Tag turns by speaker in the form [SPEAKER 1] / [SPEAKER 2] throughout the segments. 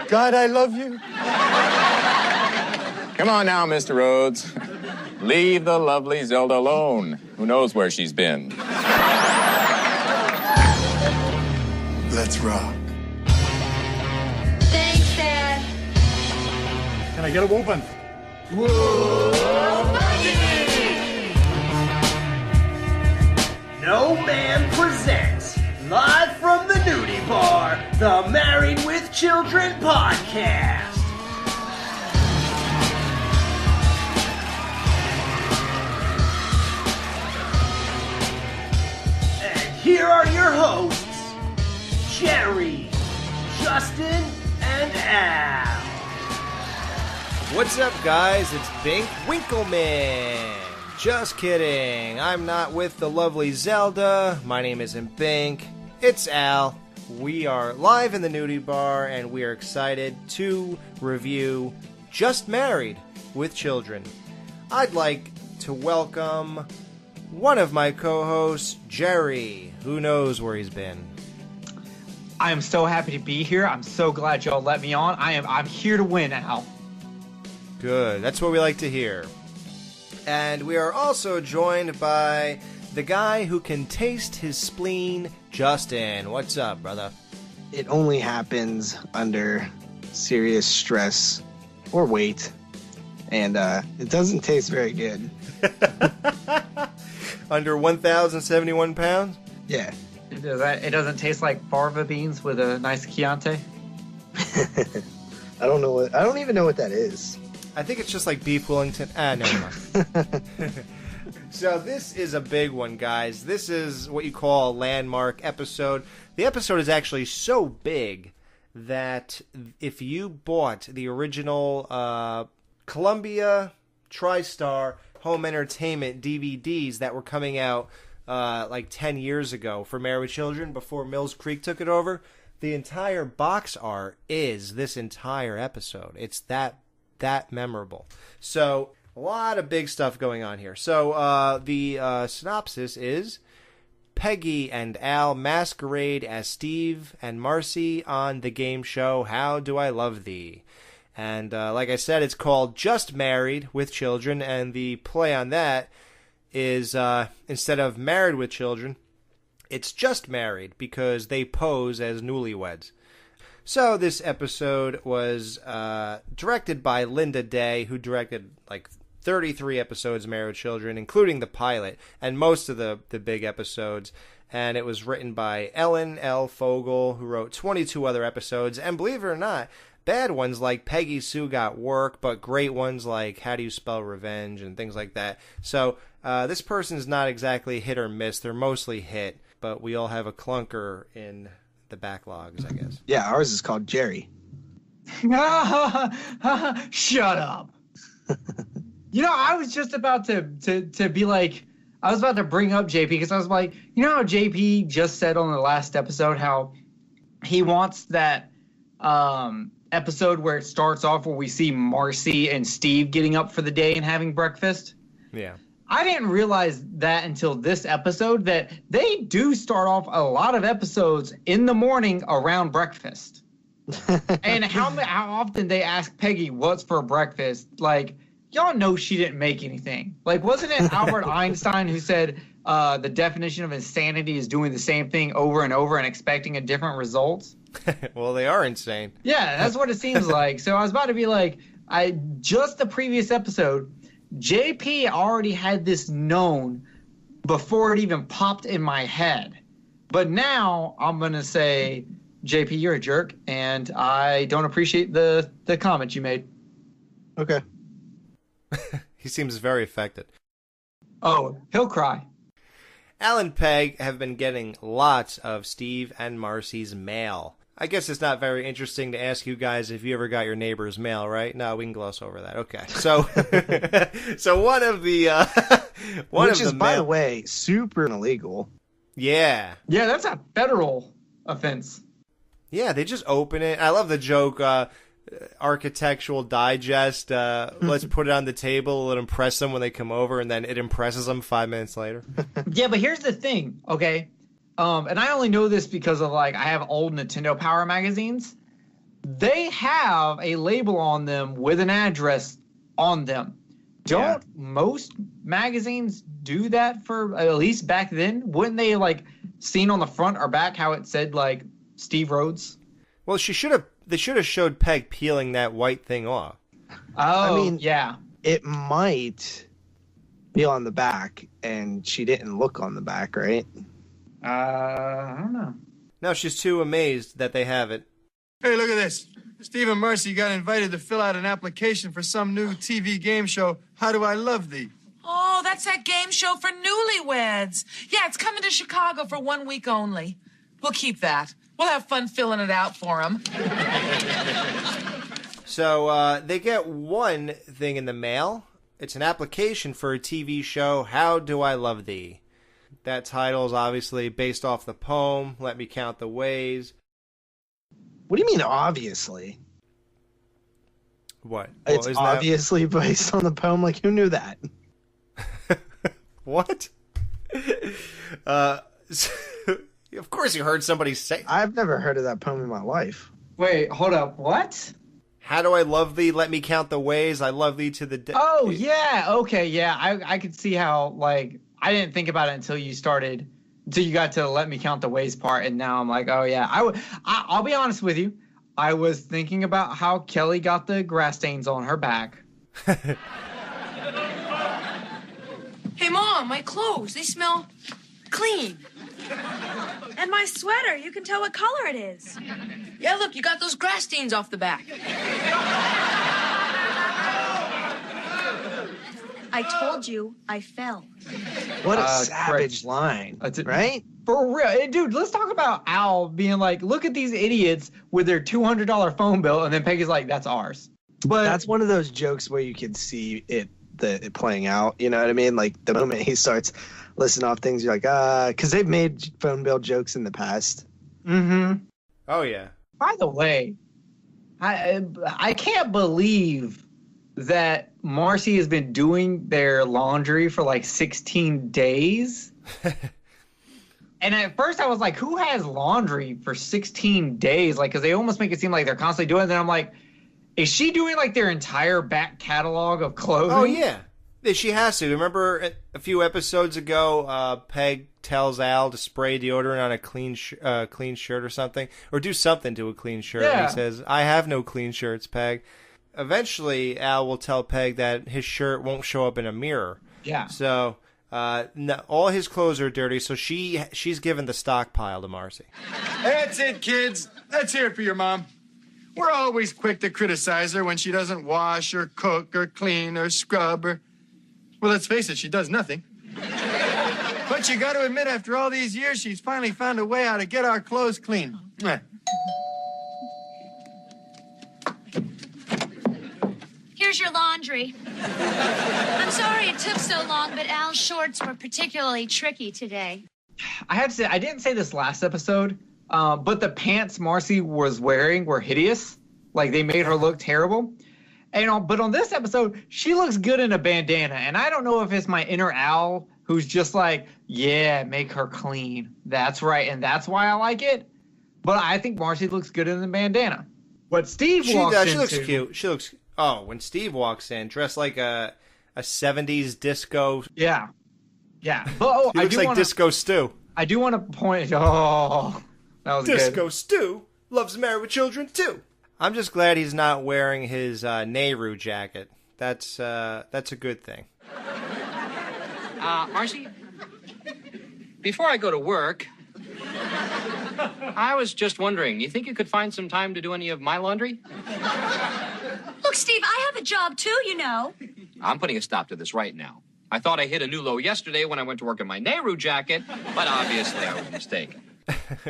[SPEAKER 1] God, I love you.
[SPEAKER 2] Come on now, Mr. Rhodes. Leave the lovely Zelda alone. Who knows where she's been?
[SPEAKER 1] Let's rock.
[SPEAKER 3] Thanks, Dad.
[SPEAKER 4] Can I get it open?
[SPEAKER 3] Whoa, Bundy!
[SPEAKER 5] No Man presents, live from the nudie bar, the Married with Children podcast. And here are your hosts, Jerry, Justin, and Al.
[SPEAKER 6] What's up, guys? It's Bink Winkleman. Just kidding. I'm not with the lovely Zelda. My name isn't Bink. It's Al. We are live in the nudie bar, and we are excited to review Just Married with Children. I'd like to welcome one of my co-hosts, Jerry. Who knows where he's been?
[SPEAKER 7] I am so happy to be here. I'm so glad y'all let me on. I'm here to win, Al.
[SPEAKER 6] Good. That's what we like to hear. And we are also joined by the guy who can taste his spleen, Justin. What's up, brother?
[SPEAKER 8] It only happens under serious stress or weight, and it doesn't taste very good.
[SPEAKER 6] Under 1,071 pounds?
[SPEAKER 8] Yeah.
[SPEAKER 7] It doesn't taste like fava beans with a nice Chianti?
[SPEAKER 8] I don't even know what that is.
[SPEAKER 6] I think it's just like beef Wellington. Never mind. So this is a big one, guys. This is what you call a landmark episode. The episode is actually so big that if you bought the original Columbia TriStar Home Entertainment DVDs that were coming out like 10 years ago for Married with Children before Mills Creek took it over, the entire box art is this entire episode. It's that memorable. So a lot of big stuff going on here. So the synopsis is Peggy and Al masquerade as Steve and Marcy on the game show How Do I Love Thee? And like I said, it's called Just Married with Children, and the play on that is instead of Married with Children, it's Just Married because they pose as newlyweds. So this episode was directed by Linda Day, who directed like 33 episodes of Married with Children, including the pilot and most of the big episodes. And it was written by Ellen L. Fogel, who wrote 22 other episodes. And believe it or not, bad ones like Peggy Sue Got Work, but great ones like How Do You Spell Revenge and things like that. So this person's not exactly hit or miss. They're mostly hit, but we all have a clunker in the backlogs, I guess.
[SPEAKER 8] Yeah, ours is called Jerry.
[SPEAKER 7] Shut up. You know, I was just about to be like, I was about to bring up JP because I was like, you know how JP just said on the last episode how he wants that episode where it starts off where we see Marcy and Steve getting up for the day and having breakfast?
[SPEAKER 6] Yeah.
[SPEAKER 7] I didn't realize that until this episode that they do start off a lot of episodes in the morning around breakfast. And how often they ask Peggy what's for breakfast? Like, y'all know she didn't make anything. Like, wasn't it Albert Einstein who said the definition of insanity is doing the same thing over and over and expecting a different result?
[SPEAKER 6] Well, they are insane.
[SPEAKER 7] Yeah, that's what it seems like. So I was about to be like, just the previous episode, JP already had this known before it even popped in my head. But now I'm going to say, JP, you're a jerk, and I don't appreciate the comment you made.
[SPEAKER 8] Okay.
[SPEAKER 6] He seems very affected.
[SPEAKER 7] Oh, he'll cry.
[SPEAKER 6] Al and Peg have been getting lots of Steve and Marcy's mail. I guess it's not very interesting to ask you guys if you ever got your neighbor's mail, right? No, we can gloss over that. Okay. So so one of the
[SPEAKER 8] Which is, by the way, super illegal.
[SPEAKER 6] Yeah.
[SPEAKER 7] Yeah, that's a federal offense.
[SPEAKER 6] Yeah, they just open it. I love the joke, Architectural Digest, let's put it on the table, it'll impress them when they come over, and then it impresses them 5 minutes later.
[SPEAKER 7] Yeah, but here's the thing, okay? And I only know this because of, like, I have old Nintendo Power magazines. they have a label on them with an address on them. Don't most magazines do that for, at least back then? Wouldn't they, like, seen on the front or back how it said, like, Steve Rhodes?
[SPEAKER 6] Well, they should have showed Peg peeling that white thing off.
[SPEAKER 7] Oh,
[SPEAKER 8] I mean,
[SPEAKER 7] yeah.
[SPEAKER 8] It might be on the back, and she didn't look on the back, right?
[SPEAKER 7] I don't know.
[SPEAKER 6] No, she's too amazed that they have it.
[SPEAKER 1] Hey, look at this. Steve and Marcy got invited to fill out an application for some new TV game show, How Do I Love Thee?
[SPEAKER 9] Oh, that's that game show for newlyweds. Yeah, it's coming to Chicago for 1 week only. We'll keep that. We'll have fun filling it out for them.
[SPEAKER 6] So they get one thing in the mail. It's an application for a TV show, How Do I Love Thee? That title is obviously based off the poem, Let Me Count the Ways.
[SPEAKER 8] What do you mean, obviously?
[SPEAKER 6] What?
[SPEAKER 8] It's
[SPEAKER 6] isn't
[SPEAKER 8] obviously based on the poem. Like, who knew that?
[SPEAKER 6] What? Of course you heard somebody say...
[SPEAKER 8] I've never heard of that poem in my life.
[SPEAKER 7] Wait, hold up. What?
[SPEAKER 6] How do I love thee? Let me count the ways. I love thee to the day.
[SPEAKER 7] Oh, yeah. Okay, yeah. I could see how, like, I didn't think about it until you got to Let Me Count the Ways part, and now I'm like, oh, yeah. I'll be honest with you. I was thinking about how Kelly got the grass stains on her back.
[SPEAKER 9] Hey, Mom, my clothes, they smell clean.
[SPEAKER 3] And my sweater, you can tell what color it is.
[SPEAKER 9] Yeah, look, you got those grass stains off the back.
[SPEAKER 3] I told you I fell.
[SPEAKER 8] What a savage line, right?
[SPEAKER 7] For real. Hey, dude, let's talk about Al being like, look at these idiots with their $200 phone bill, and then Peggy's like, that's ours. But
[SPEAKER 8] that's one of those jokes where you can see it playing out, you know what I mean? Like, the moment he starts listing off things, you're like, because they've made phone bill jokes in the past.
[SPEAKER 7] Mm-hmm.
[SPEAKER 6] Oh, yeah.
[SPEAKER 7] By the way, I can't believe that Marcy has been doing their laundry for like 16 days. And at first I was like, who has laundry for 16 days? Like, because they almost make it seem like they're constantly doing it. And then I'm like, is she doing like their entire back catalog of clothing?
[SPEAKER 6] Oh, yeah. She has to. Remember a few episodes ago, Peg tells Al to spray deodorant on a clean shirt or something, or do something to a clean shirt.
[SPEAKER 7] Yeah.
[SPEAKER 6] And he says, I have no clean shirts, Peg. Eventually, Al will tell Peg that his shirt won't show up in a mirror.
[SPEAKER 7] Yeah.
[SPEAKER 6] So no, all his clothes are dirty, so she's given the stockpile to Marcy.
[SPEAKER 1] That's it, kids. Let's hear it for your mom. We're always quick to criticize her when she doesn't wash or cook or clean or scrub or... Well, let's face it, she does nothing. But you got to admit, after all these years, she's finally found a way how to get our clothes clean.
[SPEAKER 10] Here's your laundry. I'm sorry it took so long, but Al's shorts were particularly tricky today.
[SPEAKER 7] I have to say, I didn't say this last episode, but the pants Marcy was wearing were hideous. Like, they made her look terrible. But on this episode, she looks good in a bandana. And I don't know if it's my inner Al who's just like, yeah, make her clean. That's right. And that's why I like it. But I think Marcy looks good in the bandana. What Steve walks into...
[SPEAKER 6] She looks cute. She looks... Oh, when Steve walks in, dressed like a 70s disco...
[SPEAKER 7] Yeah. Yeah. But,
[SPEAKER 6] he looks like Disco Stew.
[SPEAKER 7] I do want to point... Oh, that was
[SPEAKER 6] Disco
[SPEAKER 7] good.
[SPEAKER 6] Stew loves Married with Children, too. I'm just glad he's not wearing his Nehru jacket. That's a good thing.
[SPEAKER 11] Marcy, before I go to work, I was just wondering, you think you could find some time to do any of my laundry?
[SPEAKER 10] Look, Steve, I have a job too, you know.
[SPEAKER 11] I'm putting a stop to this right now. I thought I hit a new low yesterday when I went to work in my Nehru jacket, but obviously I was mistaken.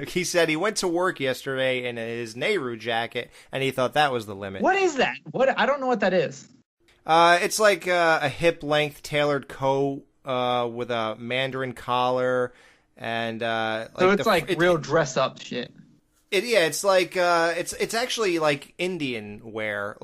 [SPEAKER 6] He said he went to work yesterday in his Nehru jacket, and he thought that was the limit.
[SPEAKER 7] What is that? I don't know what that is.
[SPEAKER 6] It's like a hip-length tailored coat with a mandarin collar, and
[SPEAKER 7] so it's like real dress-up shit.
[SPEAKER 6] It's like it's actually like Indian wear.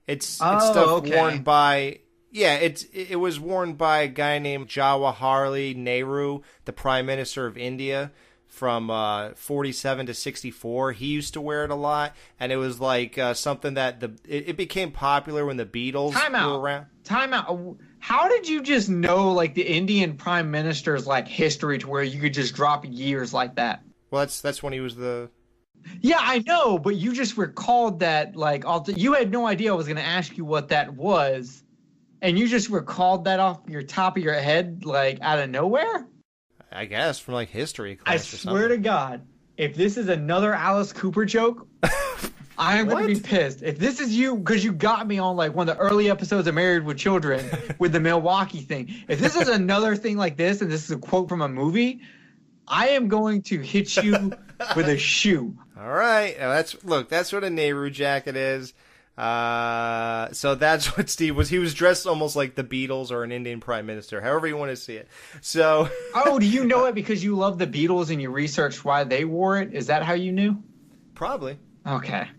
[SPEAKER 6] It's stuff worn by. Yeah, it was worn by a guy named Jawaharlal Nehru, the Prime Minister of India, from 47 to 64. He used to wear it a lot, and it was like something that it became popular when the Beatles were around.
[SPEAKER 7] Time out. How did you just know like the Indian prime minister's like history to where you could just drop years like that?
[SPEAKER 6] Well, that's when he was the...
[SPEAKER 7] Yeah, I know, but you just recalled that like you had no idea I was going to ask you what that was, and you just recalled that off your top of your head like out of nowhere?
[SPEAKER 6] I guess from like history class
[SPEAKER 7] I
[SPEAKER 6] or something.
[SPEAKER 7] swear to God, if this is another Alice Cooper joke, I am going to be pissed. If this is you, because you got me on like one of the early episodes of Married with Children with the Milwaukee thing. If this is another thing like this, and this is a quote from a movie, I am going to hit you with a shoe.
[SPEAKER 6] All right. That's what a Nehru jacket is. So that's what Steve was. He was dressed almost like the Beatles or an Indian prime minister, however you want to see it. So.
[SPEAKER 7] Oh, do you know it because you love the Beatles and you researched why they wore it? Is that how you knew?
[SPEAKER 6] Probably.
[SPEAKER 7] Okay.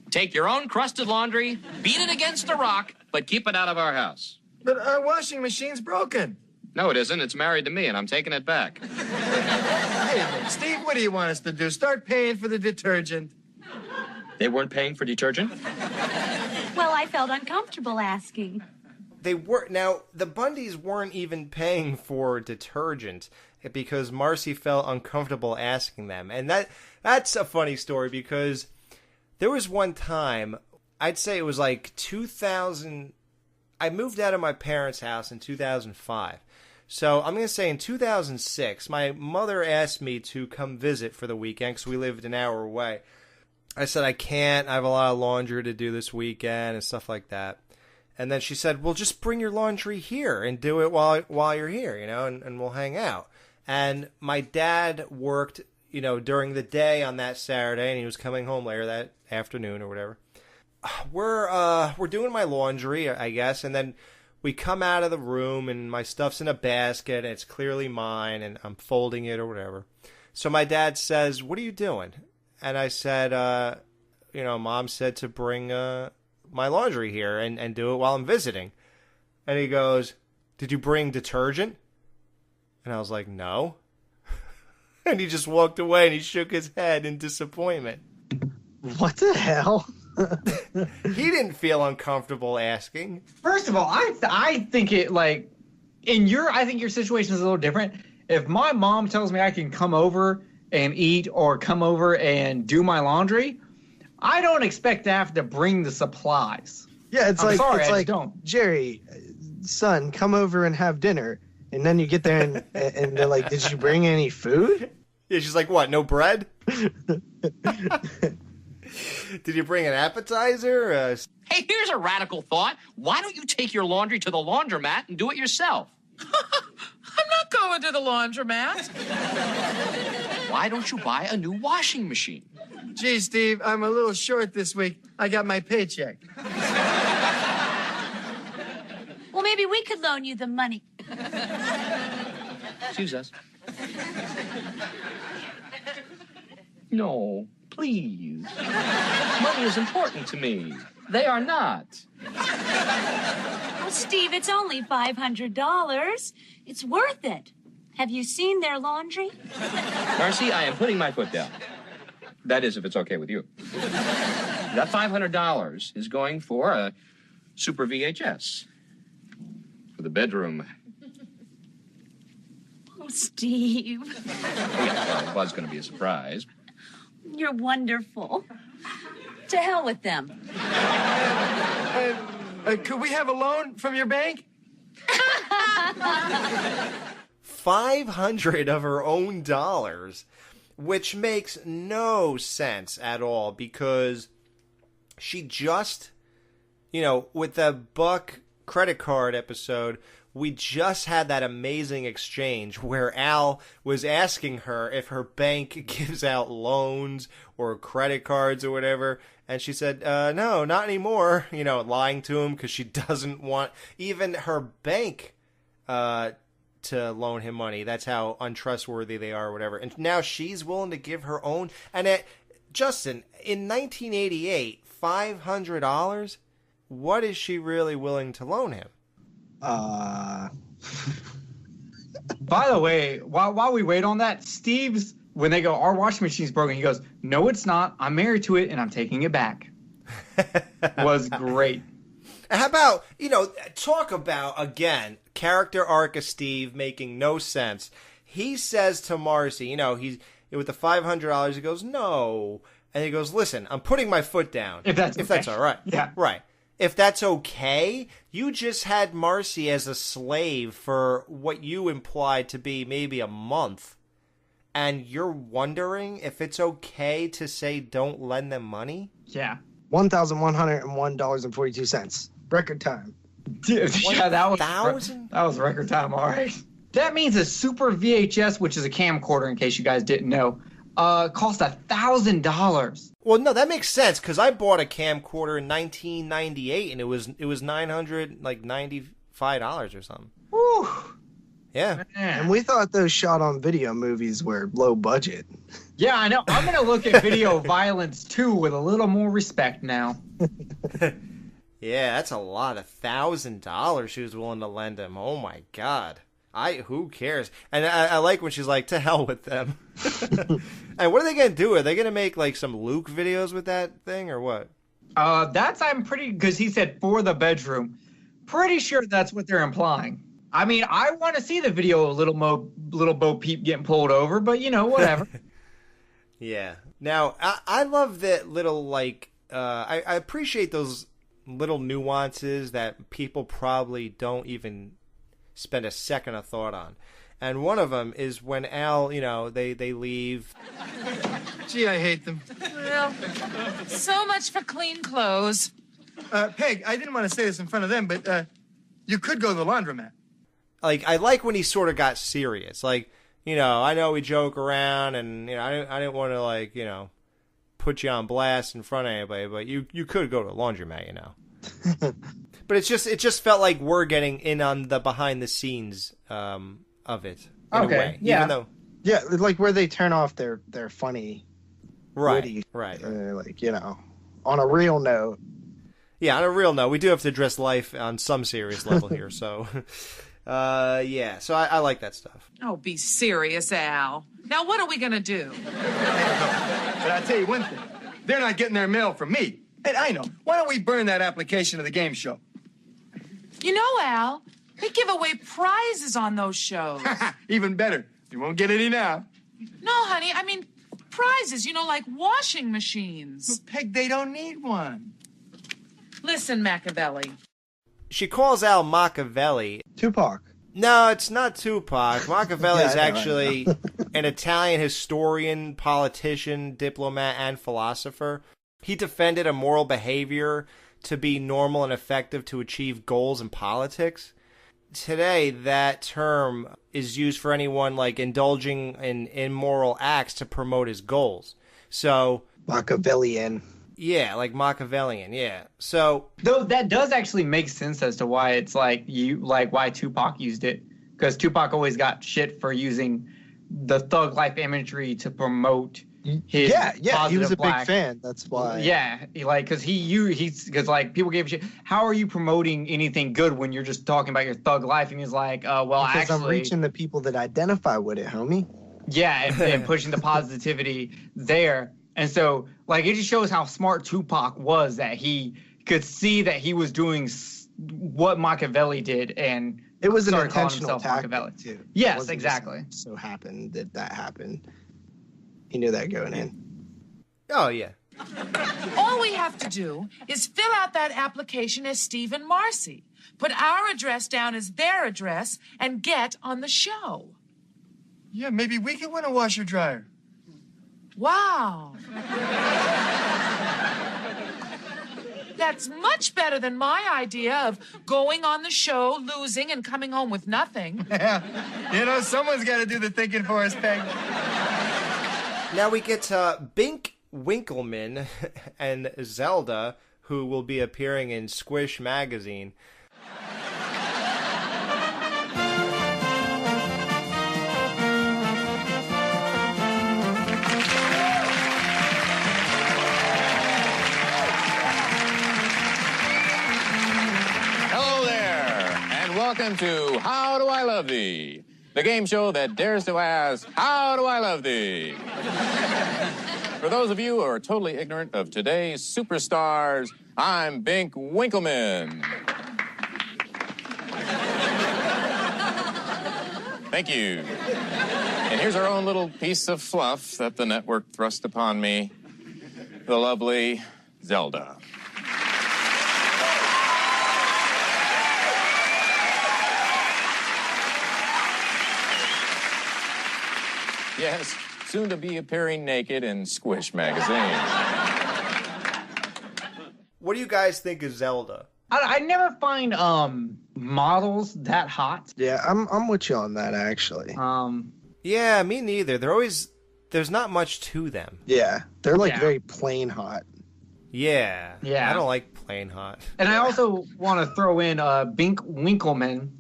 [SPEAKER 11] Take your own crusted laundry, beat it against a rock, but keep it out of our house.
[SPEAKER 1] But our washing machine's broken.
[SPEAKER 11] No, it isn't. It's married to me, and I'm taking it back.
[SPEAKER 1] Hey, Steve, what do you want us to do? Start paying for the detergent?
[SPEAKER 11] They weren't paying for detergent?
[SPEAKER 3] Well, I felt uncomfortable asking.
[SPEAKER 6] They were. Now, the Bundys weren't even paying for detergent because Marcy felt uncomfortable asking them. And that's a funny story because there was one time, I'd say it was like 2000. I moved out of my parents' house in 2005. So I'm going to say in 2006, my mother asked me to come visit for the weekend because we lived an hour away. I said, I can't. I have a lot of laundry to do this weekend and stuff like that. And then she said, well, just bring your laundry here and do it while you're here, and we'll hang out. And my dad worked, during the day on that Saturday, and he was coming home later that afternoon or whatever. We're doing my laundry, I guess, and then we come out of the room, and my stuff's in a basket, and it's clearly mine, and I'm folding it or whatever. So my dad says, what are you doing? And I said, Mom said to bring my laundry here and do it while I'm visiting. And he goes, did you bring detergent? And I was like, no. And he just walked away and he shook his head in disappointment.
[SPEAKER 8] What the hell?
[SPEAKER 6] He didn't feel uncomfortable asking.
[SPEAKER 7] First of all, I think it like I think your situation is a little different. If my mom tells me I can come over and eat or come over and do my laundry, I don't expect to have to bring the supplies.
[SPEAKER 8] Yeah, it's like
[SPEAKER 7] don't.
[SPEAKER 8] Jerry, son, come over and have dinner. And then you get there and they're like, did you bring any food?
[SPEAKER 6] Yeah, she's like, what, no bread? Did you bring an appetizer?
[SPEAKER 11] Hey, here's a radical thought. Why don't you take your laundry to the laundromat and do it yourself?
[SPEAKER 9] I'm not going to the laundromat.
[SPEAKER 11] Why don't you buy a new washing machine?
[SPEAKER 1] Gee, Steve, I'm a little short this week. I got my paycheck.
[SPEAKER 3] Well, maybe we could loan you the money.
[SPEAKER 11] Excuse us. No, please. Money is important to me. They are not.
[SPEAKER 3] Well, Steve, it's only $500. It's worth it. Have you seen their laundry?
[SPEAKER 11] Marcy, I am putting my foot down. That is, if it's okay with you. That $500 is going for a Super VHS for the bedroom.
[SPEAKER 3] Oh, Steve.
[SPEAKER 11] Yeah, well, it was going to be a surprise.
[SPEAKER 3] You're wonderful. To hell with them.
[SPEAKER 1] Could we have a loan from your bank?
[SPEAKER 6] 500 of her own dollars, which makes no sense at all because she just, with the Buck credit card episode, we just had that amazing exchange where Al was asking her if her bank gives out loans or credit cards or whatever. And she said, no, not anymore, lying to him because she doesn't want even her bank to loan him money. That's how untrustworthy they are or whatever. And now she's willing to give her own. And Justin, in 1988, $500, what is she really willing to loan him?
[SPEAKER 7] By the way, while we wait on that, Steve's when they go, our washing machine's broken, he goes, no, it's not. I'm married to it, and I'm taking it back. Was great.
[SPEAKER 6] How about, talk about, again, character arc of Steve making no sense. He says to Marcy, he's with the $500, he goes, no. And he goes, listen, I'm putting my foot down. If that's all right.
[SPEAKER 7] Yeah.
[SPEAKER 6] Right. If that's okay, you just had Marcy as a slave for what you implied to be maybe a month. And you're wondering if it's okay to say don't lend them money?
[SPEAKER 7] Yeah.
[SPEAKER 8] $1,101.42. Record time.
[SPEAKER 7] Yeah, that was record time, all right. That means a Super VHS, which is a camcorder, in case you guys didn't know, cost $1,000.
[SPEAKER 6] Well, no, that makes sense because I bought a camcorder in 1998 and it was $995 or something.
[SPEAKER 7] Whew.
[SPEAKER 6] Yeah.
[SPEAKER 8] And we thought those shot on video movies were low budget.
[SPEAKER 7] Yeah, I know. I'm gonna look at Video Violence 2 with a little more respect now.
[SPEAKER 6] Yeah, that's a lot. $1,000 she was willing to lend him. Oh my God. Who cares? And I like when she's like, to hell with them. And what are they going to do? Are they going to make like some Luke videos with that thing or what?
[SPEAKER 7] Because he said for the bedroom. Pretty sure that's what they're implying. I mean, I want to see the video of little Bo Peep getting pulled over, but whatever.
[SPEAKER 6] Yeah. Now, I love that little, I appreciate those little nuances that people probably don't even spend a second of thought on. And one of them is when Al, they leave.
[SPEAKER 1] Gee, I hate them.
[SPEAKER 9] Well, so much for clean clothes.
[SPEAKER 1] Peg, I didn't want to say this in front of them, but you could go to the laundromat.
[SPEAKER 6] I like when he sort of got serious. I know we joke around, and I didn't want to put you on blast in front of anybody, but you could go to a laundromat, But it just felt like we're getting in on the behind the scenes of it. In a way,
[SPEAKER 7] yeah,
[SPEAKER 6] even though,
[SPEAKER 8] yeah, like where they turn off their funny, witty,
[SPEAKER 6] right.
[SPEAKER 8] On a real note.
[SPEAKER 6] Yeah, on a real note, we do have to address life on some serious level here. So, yeah, so I like that stuff.
[SPEAKER 9] Oh, be serious, Al. Now, what are we gonna do?
[SPEAKER 1] But I'll tell you one thing. They're not getting their mail from me. And I know. Why don't we burn that application to the game show?
[SPEAKER 9] Al, they give away prizes on those shows.
[SPEAKER 1] Even better. You won't get any now.
[SPEAKER 9] No, honey, I mean prizes, like washing machines.
[SPEAKER 1] Well, Peg, they don't need one.
[SPEAKER 9] Listen, Machiavelli.
[SPEAKER 6] She calls Al Machiavelli.
[SPEAKER 8] Tupac.
[SPEAKER 6] No, it's not Tupac. Machiavelli is actually an Italian historian, politician, diplomat, and philosopher. He defended a moral behavior to be normal and effective to achieve goals in politics. Today, that term is used for anyone indulging in immoral acts to promote his goals. So
[SPEAKER 8] Machiavellian.
[SPEAKER 6] Yeah, like Machiavellian, yeah. So
[SPEAKER 7] though that does actually make sense as to why it's why Tupac used it, because Tupac always got shit for using the thug life imagery to promote his
[SPEAKER 8] he was a
[SPEAKER 7] black.
[SPEAKER 8] big fan. That's why.
[SPEAKER 7] Yeah, because people gave a shit. How are you promoting anything good when you're just talking about your thug life? And he's like,
[SPEAKER 8] because I'm reaching the people that identify with it, homie.
[SPEAKER 7] Yeah, and pushing the positivity there. And so, it just shows how smart Tupac was, that he could see that he was doing what Machiavelli did, and
[SPEAKER 8] it was an intentional tactic too.
[SPEAKER 7] Yes, exactly.
[SPEAKER 8] So happened that happened. He knew that going in.
[SPEAKER 6] Oh, yeah.
[SPEAKER 9] All we have to do is fill out that application as Steve and Marcy, put our address down as their address, and get on the show.
[SPEAKER 1] Yeah, maybe we can win a washer dryer.
[SPEAKER 9] Wow. That's much better than my idea of going on the show, losing, and coming home with nothing.
[SPEAKER 1] Someone's got to do the thinking for us, Peg.
[SPEAKER 6] Now we get Bink Winkleman and Zelda, who will be appearing in Squish magazine.
[SPEAKER 2] Hello there, and welcome to How Do I Love Thee? the game show that dares to ask, how do I love thee? For those of you who are totally ignorant of today's superstars, I'm Bink Winkleman. Thank you. And here's our own little piece of fluff that the network thrust upon me. The lovely Zelda. Yes, soon to be appearing naked in Squish magazine.
[SPEAKER 6] What do you guys think of Zelda?
[SPEAKER 7] I never find models that hot.
[SPEAKER 8] Yeah, I'm with you on that actually.
[SPEAKER 6] Yeah, me neither. There's not much to them.
[SPEAKER 8] Yeah, they're like very plain hot.
[SPEAKER 6] Yeah.
[SPEAKER 7] Yeah.
[SPEAKER 6] I don't like plain hot.
[SPEAKER 7] And I also want to throw in Bink Winkleman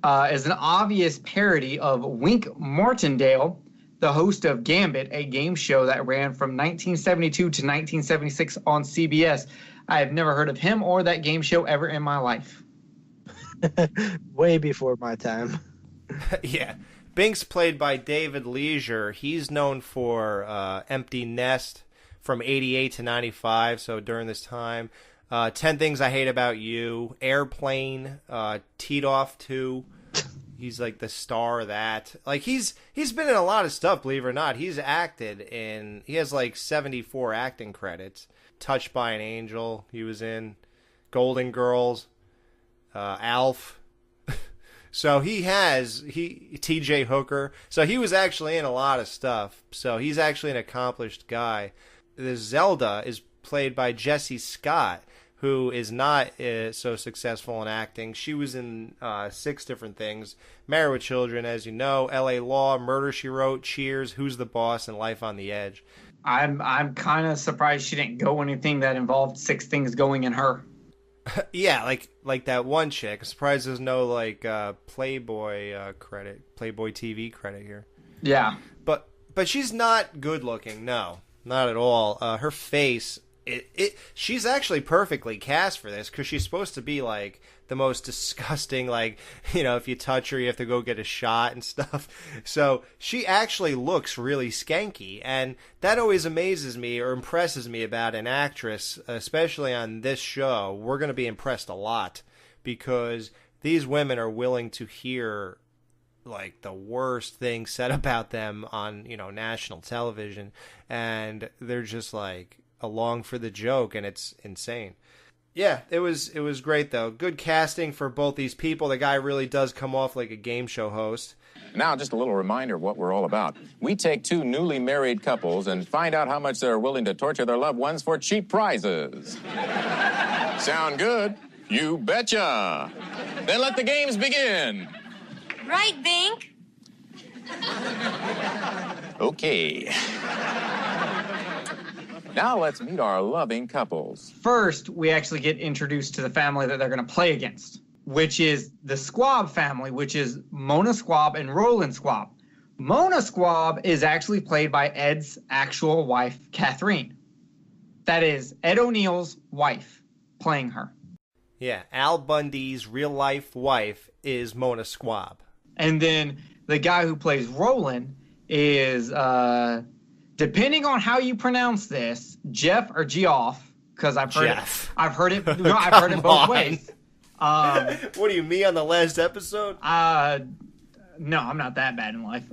[SPEAKER 7] as an obvious parody of Wink Martindale, the host of Gambit, a game show that ran from 1972 to 1976 on CBS. I have never heard of him or that game show ever in my life.
[SPEAKER 8] Way before my time.
[SPEAKER 6] Yeah. Bink's played by David Leisure. He's known for Empty Nest from 88 to 95, so during this time. 10 Things I Hate About You, Airplane, Teed Off 2. He's like the star of that. Like he's been in a lot of stuff, believe it or not. He's acted in, he has like 74 acting credits. Touched by an Angel, he was in. Golden Girls, Alf. So T.J. Hooker. So he was actually in a lot of stuff. So he's actually an accomplished guy. The Zelda is played by Jessie Scott, who is not so successful in acting. She was in 6 different things. Married with Children, as you know, L.A. Law, Murder, She Wrote, Cheers, Who's the Boss, and Life on the Edge.
[SPEAKER 7] I'm kind of surprised she didn't go anything that involved 6 things going in her.
[SPEAKER 6] Yeah, like that one chick. I'm surprised there's no like Playboy credit, Playboy TV credit here.
[SPEAKER 7] Yeah,
[SPEAKER 6] but she's not good looking. No, not at all. Her face, she's actually perfectly cast for this because she's supposed to be like the most disgusting. Like, you know, if you touch her, you have to go get a shot and stuff. So she actually looks really skanky, and that always amazes me or impresses me about an actress, especially on this show. We're going to be impressed a lot because these women are willing to hear like the worst things said about them on, you know, national television, and they're just like along for the joke, and it's insane. Yeah, it was great, though. Good casting for both these people. The guy really does come off like a game show host.
[SPEAKER 2] Now, just a little reminder of what we're all about. We take 2 newly married couples and find out how much they're willing to torture their loved ones for cheap prizes. Sound good? You betcha. Then let the games begin.
[SPEAKER 10] Right, Bink?
[SPEAKER 2] Okay. Now let's meet our loving couples.
[SPEAKER 7] First, we actually get introduced to the family that they're going to play against, which is the Squab family, which is Mona Squab and Roland Squab. Mona Squab is actually played by Ed's actual wife, Catherine. That is Ed O'Neill's wife playing her.
[SPEAKER 6] Yeah, Al Bundy's real-life wife is Mona Squab. And
[SPEAKER 7] then the guy who plays Roland is... depending on how you pronounce this, Jeff or Geoff, because I've heard it both ways.
[SPEAKER 6] What are you, me on the last episode?
[SPEAKER 7] No, I'm not that bad in life.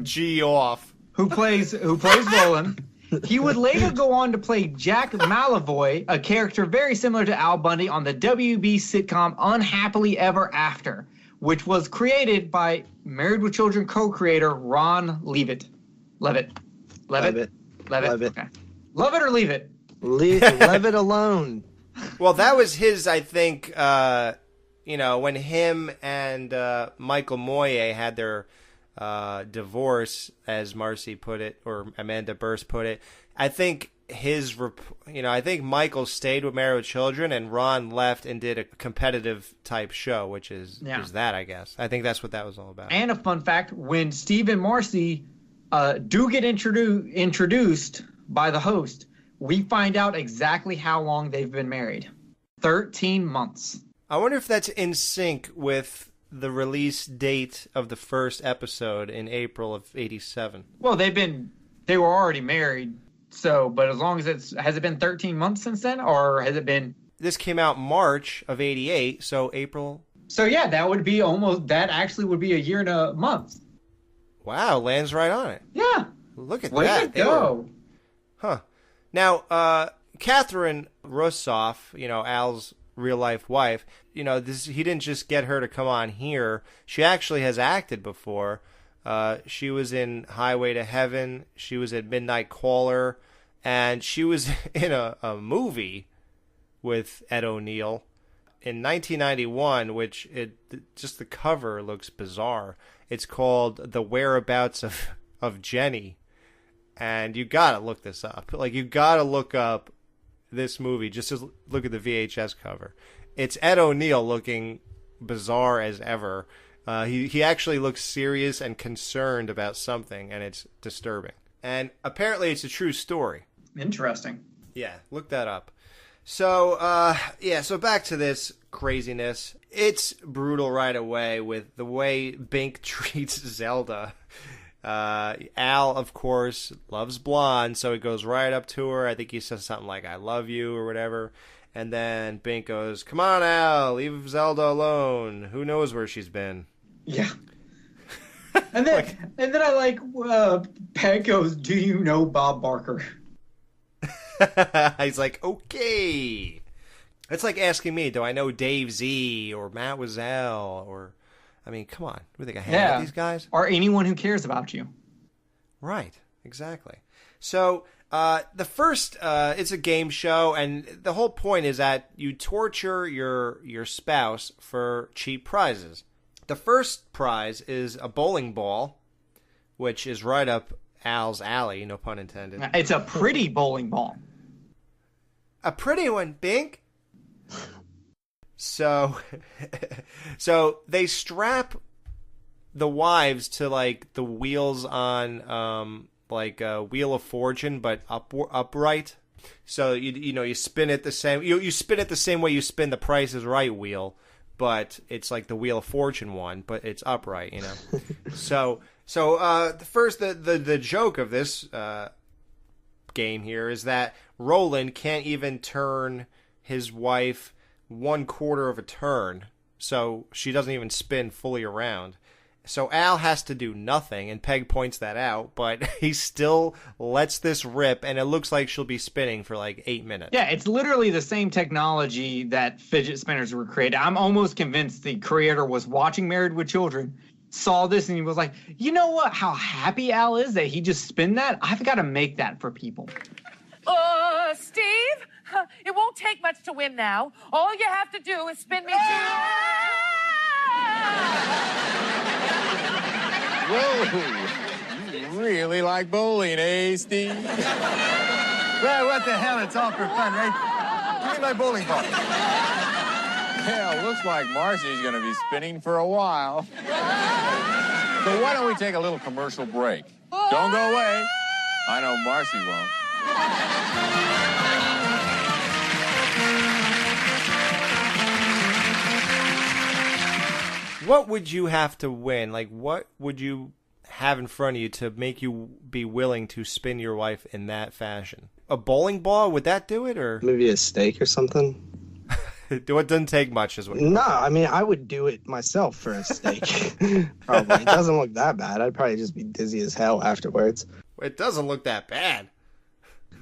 [SPEAKER 6] Geoff,
[SPEAKER 7] who plays Roland. He would later go on to play Jack Malavoy, a character very similar to Al Bundy on the WB sitcom Unhappily Ever After, which was created by Married with Children co-creator Ron Leavitt. Levitt. Okay. Love it or leave it?
[SPEAKER 8] Leave it alone.
[SPEAKER 6] Well, that was his, I think, when him and Michael Moye had their divorce, as Marcy put it, or Amanda Burst put it. I think I think Michael stayed with Married with Children, and Ron left and did a competitive type show, which is that, I guess. I think that's what that was all about.
[SPEAKER 7] And a fun fact: when Steve and Marcy do get introduced by the host, we find out exactly how long they've been married. 13 months.
[SPEAKER 6] I wonder if that's in sync with the release date of the first episode in April of '87.
[SPEAKER 7] Well, they were already married, so, but as long as has it been 13 months since then, or has it been?
[SPEAKER 6] This came out March of '88, so April.
[SPEAKER 7] So yeah, that actually would be a year and a month.
[SPEAKER 6] Wow, Land's right on it.
[SPEAKER 7] Yeah.
[SPEAKER 6] Look at
[SPEAKER 7] Way
[SPEAKER 6] that.
[SPEAKER 7] to go.
[SPEAKER 6] Huh. Now, Catherine Rosoff, Al's real-life wife, he didn't just get her to come on here. She actually has acted before. She was in Highway to Heaven. She was in Midnight Caller. And she was in a movie with Ed O'Neill in 1991, which just the cover looks bizarre. It's called The Whereabouts of Jenny. And you gotta look this up. Like, you gotta look up this movie just to look at the VHS cover. It's Ed O'Neill looking bizarre as ever. He actually looks serious and concerned about something, and it's disturbing. And apparently it's a true story.
[SPEAKER 7] Interesting.
[SPEAKER 6] Yeah, look that up. So, so back to this craziness. It's brutal right away with the way Bink treats Zelda. Al, of course, loves blonde, so he goes right up to her. I think he says something like, "I love you," or whatever. And then Bink goes, "Come on, Al, leave Zelda alone. Who knows where she's been?"
[SPEAKER 7] Yeah. And then I like, Peg goes, "Do you know Bob Barker?"
[SPEAKER 6] He's like, "Okay." It's like asking me, do I know Dave Z or Matt Wazell or... I mean, come on. We think I hang out with these guys?
[SPEAKER 7] Or anyone who cares about you.
[SPEAKER 6] Right. Exactly. So, the first, it's a game show, and the whole point is that you torture your spouse for cheap prizes. The first prize is a bowling ball, which is right up Al's alley, no pun intended.
[SPEAKER 7] It's a pretty bowling ball.
[SPEAKER 6] A pretty one, Bink? So they strap the wives to like the wheels on like a Wheel of Fortune, but upright. So you spin it the same. You spin it the same way you spin the Price is Right wheel, but it's like the Wheel of Fortune one, but it's upright. So the joke of this game here is that Roland can't even turn his wife 1/4 of a turn, so she doesn't even spin fully around. So Al has to do nothing, and Peg points that out, but he still lets this rip, and it looks like she'll be spinning for like 8 minutes.
[SPEAKER 7] Yeah, it's literally the same technology that fidget spinners were created. I'm almost convinced the creator was watching Married with Children, saw this, and he was like, you know what, how happy Al is that he just spin that? I've got to make that for people.
[SPEAKER 9] Steve? It won't take much to win now. All you have to do is spin me
[SPEAKER 2] Whoa! You really like bowling, eh, Steve?
[SPEAKER 1] Well, what the hell? It's all for fun, right? Give me my bowling ball.
[SPEAKER 2] Yeah, looks like Marcy's going to be spinning for a while. So why don't we take a little commercial break? Don't go away. I know Marcy won't.
[SPEAKER 6] What would you have to win? Like, what would you have in front of you to make you be willing to spin your wife in that fashion? A bowling ball, would that do it, or
[SPEAKER 8] maybe a steak or something?
[SPEAKER 6] It doesn't take much, is what.
[SPEAKER 8] No, I mean, I would do it myself for a steak. Probably. It doesn't look that bad. I'd probably just be dizzy as hell afterwards.
[SPEAKER 6] It doesn't look that bad.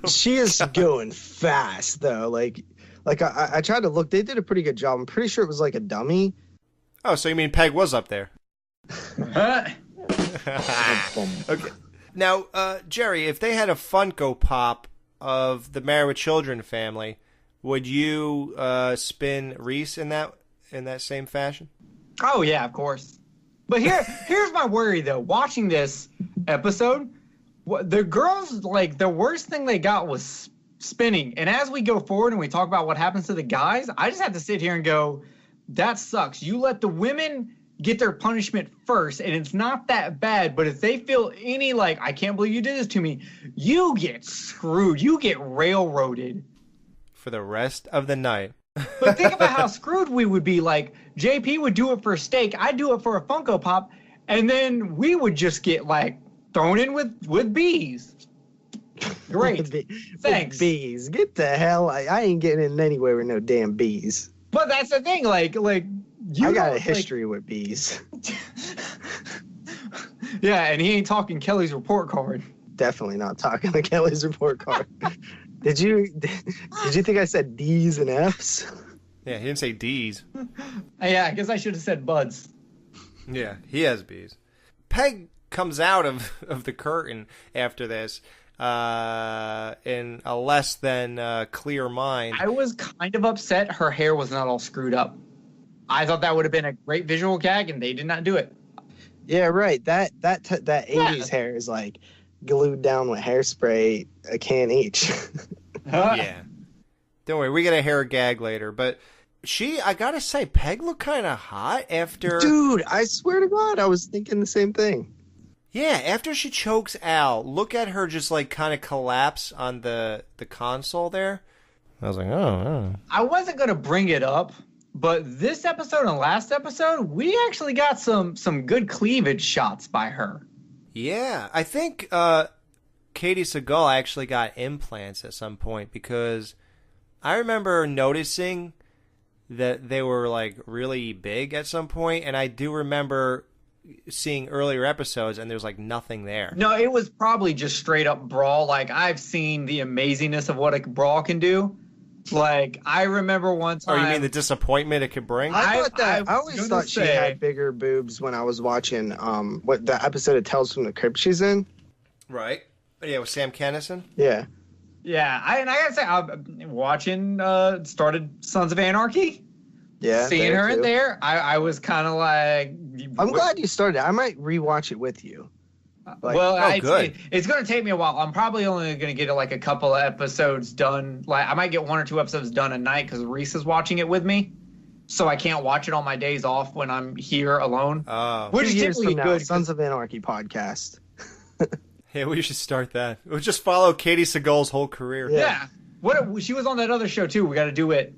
[SPEAKER 8] She is going fast, though. Like I tried to look. They did a pretty good job. I'm pretty sure it was like a dummy.
[SPEAKER 6] Oh, so you mean Peg was up there? Okay. Now, Jerry, if they had a Funko Pop of the Married with Children family, would you spin Reese in that same fashion?
[SPEAKER 7] Oh yeah, of course. But here's my worry though. Watching this episode, the girls, like, the worst thing they got was spinning. And as we go forward and we talk about what happens to the guys, I just have to sit here and go, that sucks. You let the women get their punishment first, and it's not that bad. But if they feel any like, I can't believe you did this to me, you get screwed. You get railroaded.
[SPEAKER 6] For the rest of the night.
[SPEAKER 7] But think about how screwed we would be. Like, JP would do it for a steak, I'd do it for a Funko Pop, and then we would just get, like, thrown in with bees. Great. Thanks.
[SPEAKER 8] With bees. Get the hell. I ain't getting in anywhere with no damn bees.
[SPEAKER 7] But that's the thing. Like you.
[SPEAKER 8] I got a history with bees.
[SPEAKER 7] Yeah, and he ain't talking Kelly's report card.
[SPEAKER 8] Definitely not talking to Kelly's report card. Did you think I said D's and F's?
[SPEAKER 6] Yeah, he didn't say D's.
[SPEAKER 7] Yeah, I guess I should have said buds.
[SPEAKER 6] Yeah, he has bees. Peg comes out of the curtain after this in a less than clear mind.
[SPEAKER 7] I was kind of upset her hair was not all screwed up. I thought that would have been a great visual gag, and they did not do it.
[SPEAKER 8] Yeah, right. That 80s hair is like glued down with hairspray, a can each.
[SPEAKER 6] Yeah. Don't worry, we get a hair gag later, but I gotta say, Peg looked kind of hot after...
[SPEAKER 8] Dude, I swear to God, I was thinking the same thing.
[SPEAKER 6] Yeah, after she chokes Al, look at her just like kind of collapse on the console there. I was like, oh.
[SPEAKER 7] I wasn't going to bring it up, but this episode and last episode, we actually got some good cleavage shots by her.
[SPEAKER 6] Yeah, I think Katie Seagal actually got implants at some point, because I remember noticing that they were like really big at some point, and I do remember seeing earlier episodes and there's like nothing there.
[SPEAKER 7] No, it was probably just straight up brawl. Like, I've seen the amazingness of what a brawl can do. Like, I remember one time...
[SPEAKER 6] Oh, you mean the disappointment it could bring?
[SPEAKER 8] I always thought she had bigger boobs when I was watching what the episode of Tales from the Crypt she's in.
[SPEAKER 6] Right. Yeah, with Sam Kinison?
[SPEAKER 8] Yeah.
[SPEAKER 7] Yeah, I gotta say, I'm watching, started Sons of Anarchy.
[SPEAKER 8] Yeah.
[SPEAKER 7] Seeing her in there, I was kind of like...
[SPEAKER 8] I'm glad you started. I might rewatch it with you.
[SPEAKER 7] Like, it's going to take me a while. I'm probably only going to get like a couple of episodes done. Like, I might get 1 or 2 episodes done a night because Reese is watching it with me, so I can't watch it on my days off when I'm here alone.
[SPEAKER 8] Which is typically good. Sons of Anarchy podcast.
[SPEAKER 6] Yeah, we should start that. We'll just follow Katie Seagal's whole career.
[SPEAKER 7] Yeah. What? She was on that other show too. We got to do it.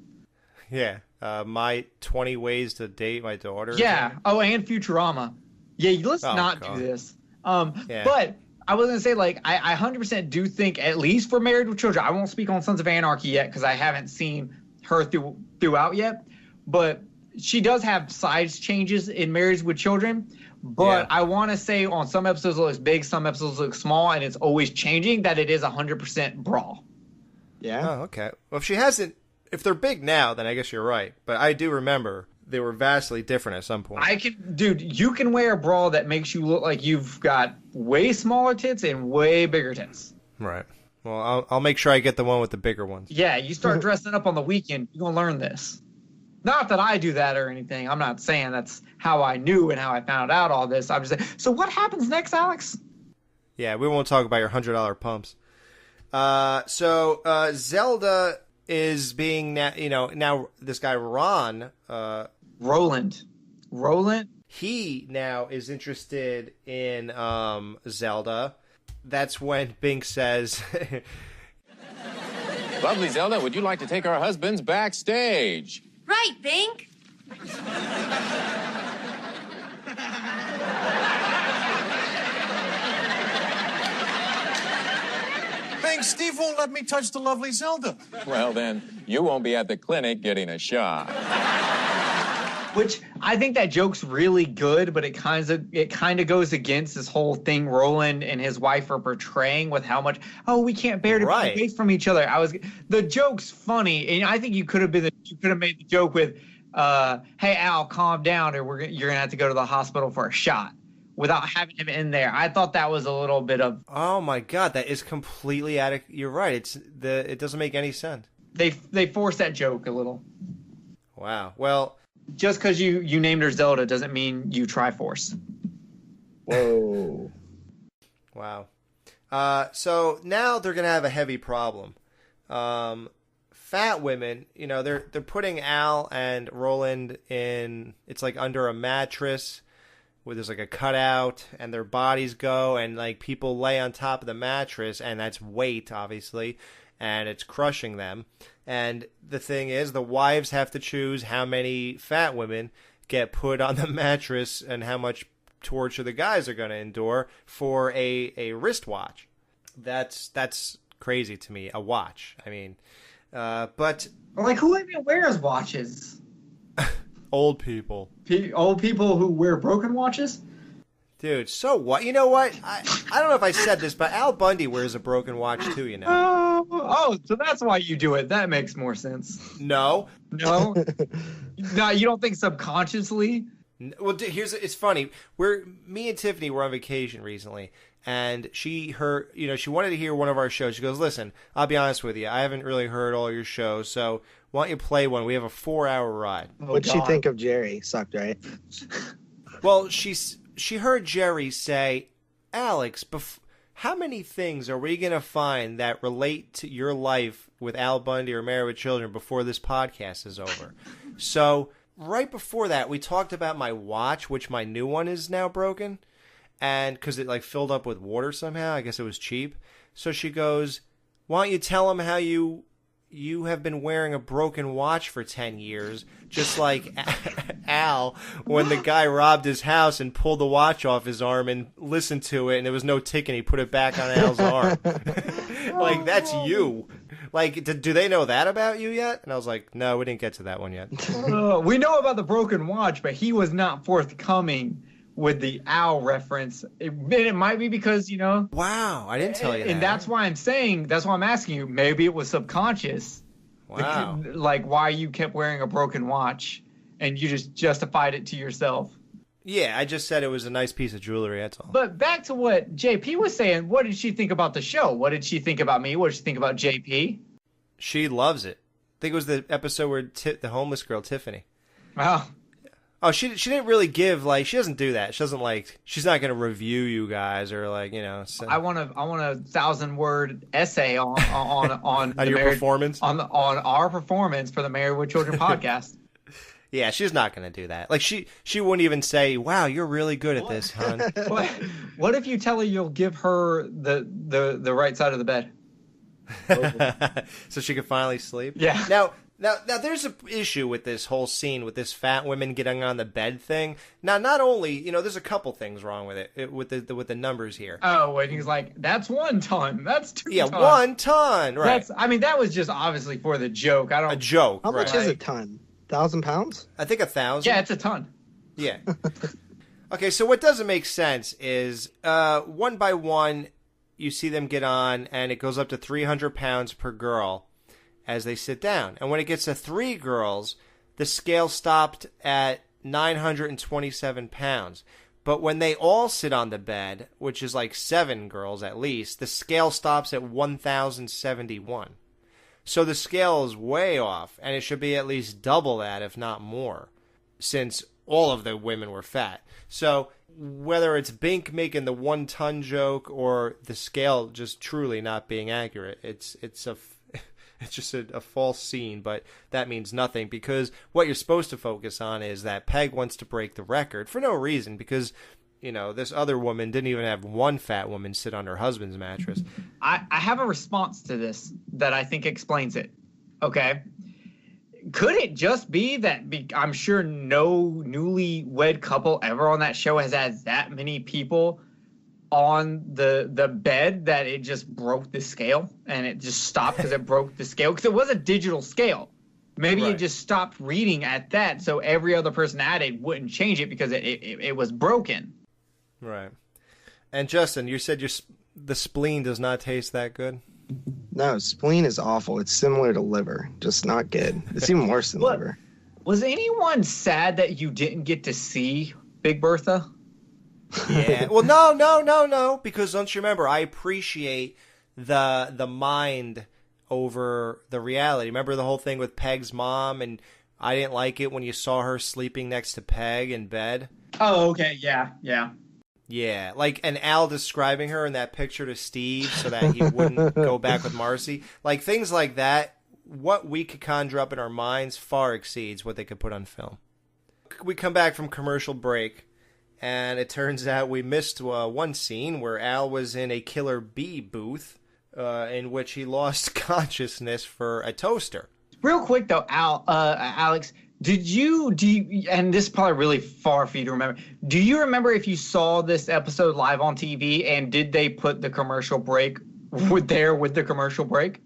[SPEAKER 6] Yeah. My 20 Ways to Date My Daughter.
[SPEAKER 7] Yeah. Oh, and Futurama. Yeah, let's not do this. But I was going to say, like, I 100% do think, at least for Married with Children, I won't speak on Sons of Anarchy yet because I haven't seen her throughout yet, but she does have size changes in Married with Children. But I want to say on some episodes it looks big, some episodes look small, and it's always changing, that it is 100% brawl.
[SPEAKER 8] Yeah.
[SPEAKER 6] Oh, okay. Well, if she hasn't, if they're big now, then I guess you're right. But I do remember they were vastly different at some point.
[SPEAKER 7] You can wear a bra that makes you look like you've got way smaller tits and way bigger tits.
[SPEAKER 6] Right. Well, I'll make sure I get the one with the bigger ones.
[SPEAKER 7] Yeah, you start dressing up on the weekend, you're going to learn this. Not that I do that or anything. I'm not saying that's how I knew and how I found out all this. I'm just saying, so what happens next, Alex?
[SPEAKER 6] Yeah, we won't talk about your $100 pumps. So Zelda is being, now this guy Ron...
[SPEAKER 7] Roland.
[SPEAKER 6] He now is interested in Zelda. That's when Bink says...
[SPEAKER 2] Lovely Zelda, would you like to take our husbands backstage?
[SPEAKER 10] Right, Bink.
[SPEAKER 1] Bink, Steve won't let me touch the lovely Zelda.
[SPEAKER 2] Well, then, you won't be at the clinic getting a shot.
[SPEAKER 7] Which I think that joke's really good, but it kind of goes against this whole thing Roland and his wife are portraying with how much, we can't bear to be away from each other. The joke's funny, and I think you could have made the joke with, hey Al, calm down, or you're gonna have to go to the hospital for a shot, without having him in there. I thought that was a little bit of...
[SPEAKER 6] Oh my God, that is completely you're right. It doesn't make any sense.
[SPEAKER 7] They forced that joke a little.
[SPEAKER 6] Wow. Well,
[SPEAKER 7] just because you named her Zelda doesn't mean you Triforce.
[SPEAKER 8] Whoa.
[SPEAKER 6] Wow. So now they're gonna have a heavy problem. Fat women, they're putting Al and Roland in. It's like under a mattress where there's like a cutout, and their bodies go, and like people lay on top of the mattress, and that's weight, obviously. and it's crushing them. And the thing is, the wives have to choose how many fat women get put on the mattress and how much torture the guys are going to endure for a wristwatch. That's crazy to me. A watch. I mean, but
[SPEAKER 7] like, who even wears watches?
[SPEAKER 6] Old people.
[SPEAKER 7] Old people who wear broken watches?
[SPEAKER 6] Dude, so what? You know what? I don't know if I said this, but Al Bundy wears a broken watch too, you know.
[SPEAKER 7] Oh, so that's why you do it. That makes more sense.
[SPEAKER 6] No.
[SPEAKER 7] No? No, you don't think subconsciously?
[SPEAKER 6] Well, it's funny. Me and Tiffany were on vacation recently, and she wanted to hear one of our shows. She goes, listen, I'll be honest with you. I haven't really heard all your shows, so why don't you play one? We have a 4-hour ride.
[SPEAKER 8] What'd she think of Jerry? Sucked, right?
[SPEAKER 6] Well, she heard Jerry say, Alex, how many things are we going to find that relate to your life with Al Bundy or Married with Children before this podcast is over? So right before that, we talked about my watch, which my new one is now broken, and because it like filled up with water somehow. I guess it was cheap. So she goes, why don't you tell him how you have been wearing a broken watch for 10 years, just like Al, when the guy robbed his house and pulled the watch off his arm and listened to it, and there was no tick, and he put it back on Al's arm. Like, that's you. Like, do they know that about you yet? And I was like, no, we didn't get to that one yet.
[SPEAKER 7] We know about the broken watch, but he was not forthcoming with the Al reference. It might be because, you know.
[SPEAKER 6] Wow, I didn't tell you that.
[SPEAKER 7] And that's why I'm asking you, maybe it was subconscious.
[SPEAKER 6] Wow.
[SPEAKER 7] Like why you kept wearing a broken watch and you just justified it to yourself.
[SPEAKER 6] Yeah, I just said it was a nice piece of jewelry, that's all.
[SPEAKER 7] But back to what JP was saying, what did she think about the show? What did she think about me? What did she think about JP?
[SPEAKER 6] She loves it. I think it was the episode where the homeless girl, Tiffany. Oh, she didn't really give, like, she doesn't do that. She doesn't, like, she's not going to review you guys or, like, you know. So.
[SPEAKER 7] I want a 1,000-word essay on
[SPEAKER 6] on your performance?
[SPEAKER 7] On our performance for the Married with Children podcast.
[SPEAKER 6] Yeah, she's not going to do that. Like, she wouldn't even say, wow, you're really good at this, hon.
[SPEAKER 7] What if you tell her you'll give her the right side of the bed?
[SPEAKER 6] So she can finally sleep?
[SPEAKER 7] Yeah.
[SPEAKER 6] Now, there's an issue with this whole scene, with this fat women getting on the bed thing. Now, not only, you know, there's a couple things wrong with it with the numbers here.
[SPEAKER 7] Oh, and he's like, that's 1 ton. That's 2 tons.
[SPEAKER 6] Yeah, 1 ton, right.
[SPEAKER 7] That was just obviously for the joke.
[SPEAKER 6] A joke,
[SPEAKER 8] How much is a ton? 1,000 pounds?
[SPEAKER 6] I think 1,000.
[SPEAKER 7] Yeah, it's a ton.
[SPEAKER 6] Yeah. Okay, so what doesn't make sense is one by one, you see them get on, and it goes up to 300 pounds per girl as they sit down. And when it gets to 3 girls, the scale stopped at 927 pounds. But when they all sit on the bed, which is like 7 girls at least, the scale stops at 1,071. So the scale is way off, and it should be at least double that, if not more, since all of the women were fat. So whether it's Bink making the 1 ton joke or the scale just truly not being accurate, it's just a false scene, but that means nothing, because what you're supposed to focus on is that Peg wants to break the record for no reason, because, you know, this other woman didn't even have one fat woman sit on her husband's mattress.
[SPEAKER 7] I have a response to this that I think explains it. Okay. Could it just be that I'm sure no newlywed couple ever on that show has had that many people on the bed that it just broke the scale, and it just stopped because it broke the scale, because it was a digital scale. Maybe it just stopped reading at that, so every other person added wouldn't change it because it was broken.
[SPEAKER 6] Right. And Justin, you said the spleen does not taste that good?
[SPEAKER 8] No, spleen is awful. It's similar to liver, just not good. It's even worse than liver.
[SPEAKER 7] Was anyone sad that you didn't get to see Big Bertha?
[SPEAKER 6] Yeah. Well, no, because don't you remember, I appreciate the mind over the reality. Remember the whole thing with Peg's mom, and I didn't like it when you saw her sleeping next to Peg in bed?
[SPEAKER 7] Oh, okay, yeah.
[SPEAKER 6] Yeah, like, and Al describing her in that picture to Steve so that he wouldn't go back with Marcy. Like, things like that, what we could conjure up in our minds far exceeds what they could put on film. We come back from commercial break, and it turns out we missed one scene where Al was in a Killer Bee booth in which he lost consciousness for a toaster.
[SPEAKER 7] Real quick though, Alex, do you, and this is probably really far for you to remember, do you remember if you saw this episode live on TV, and did they put the commercial break with the commercial break?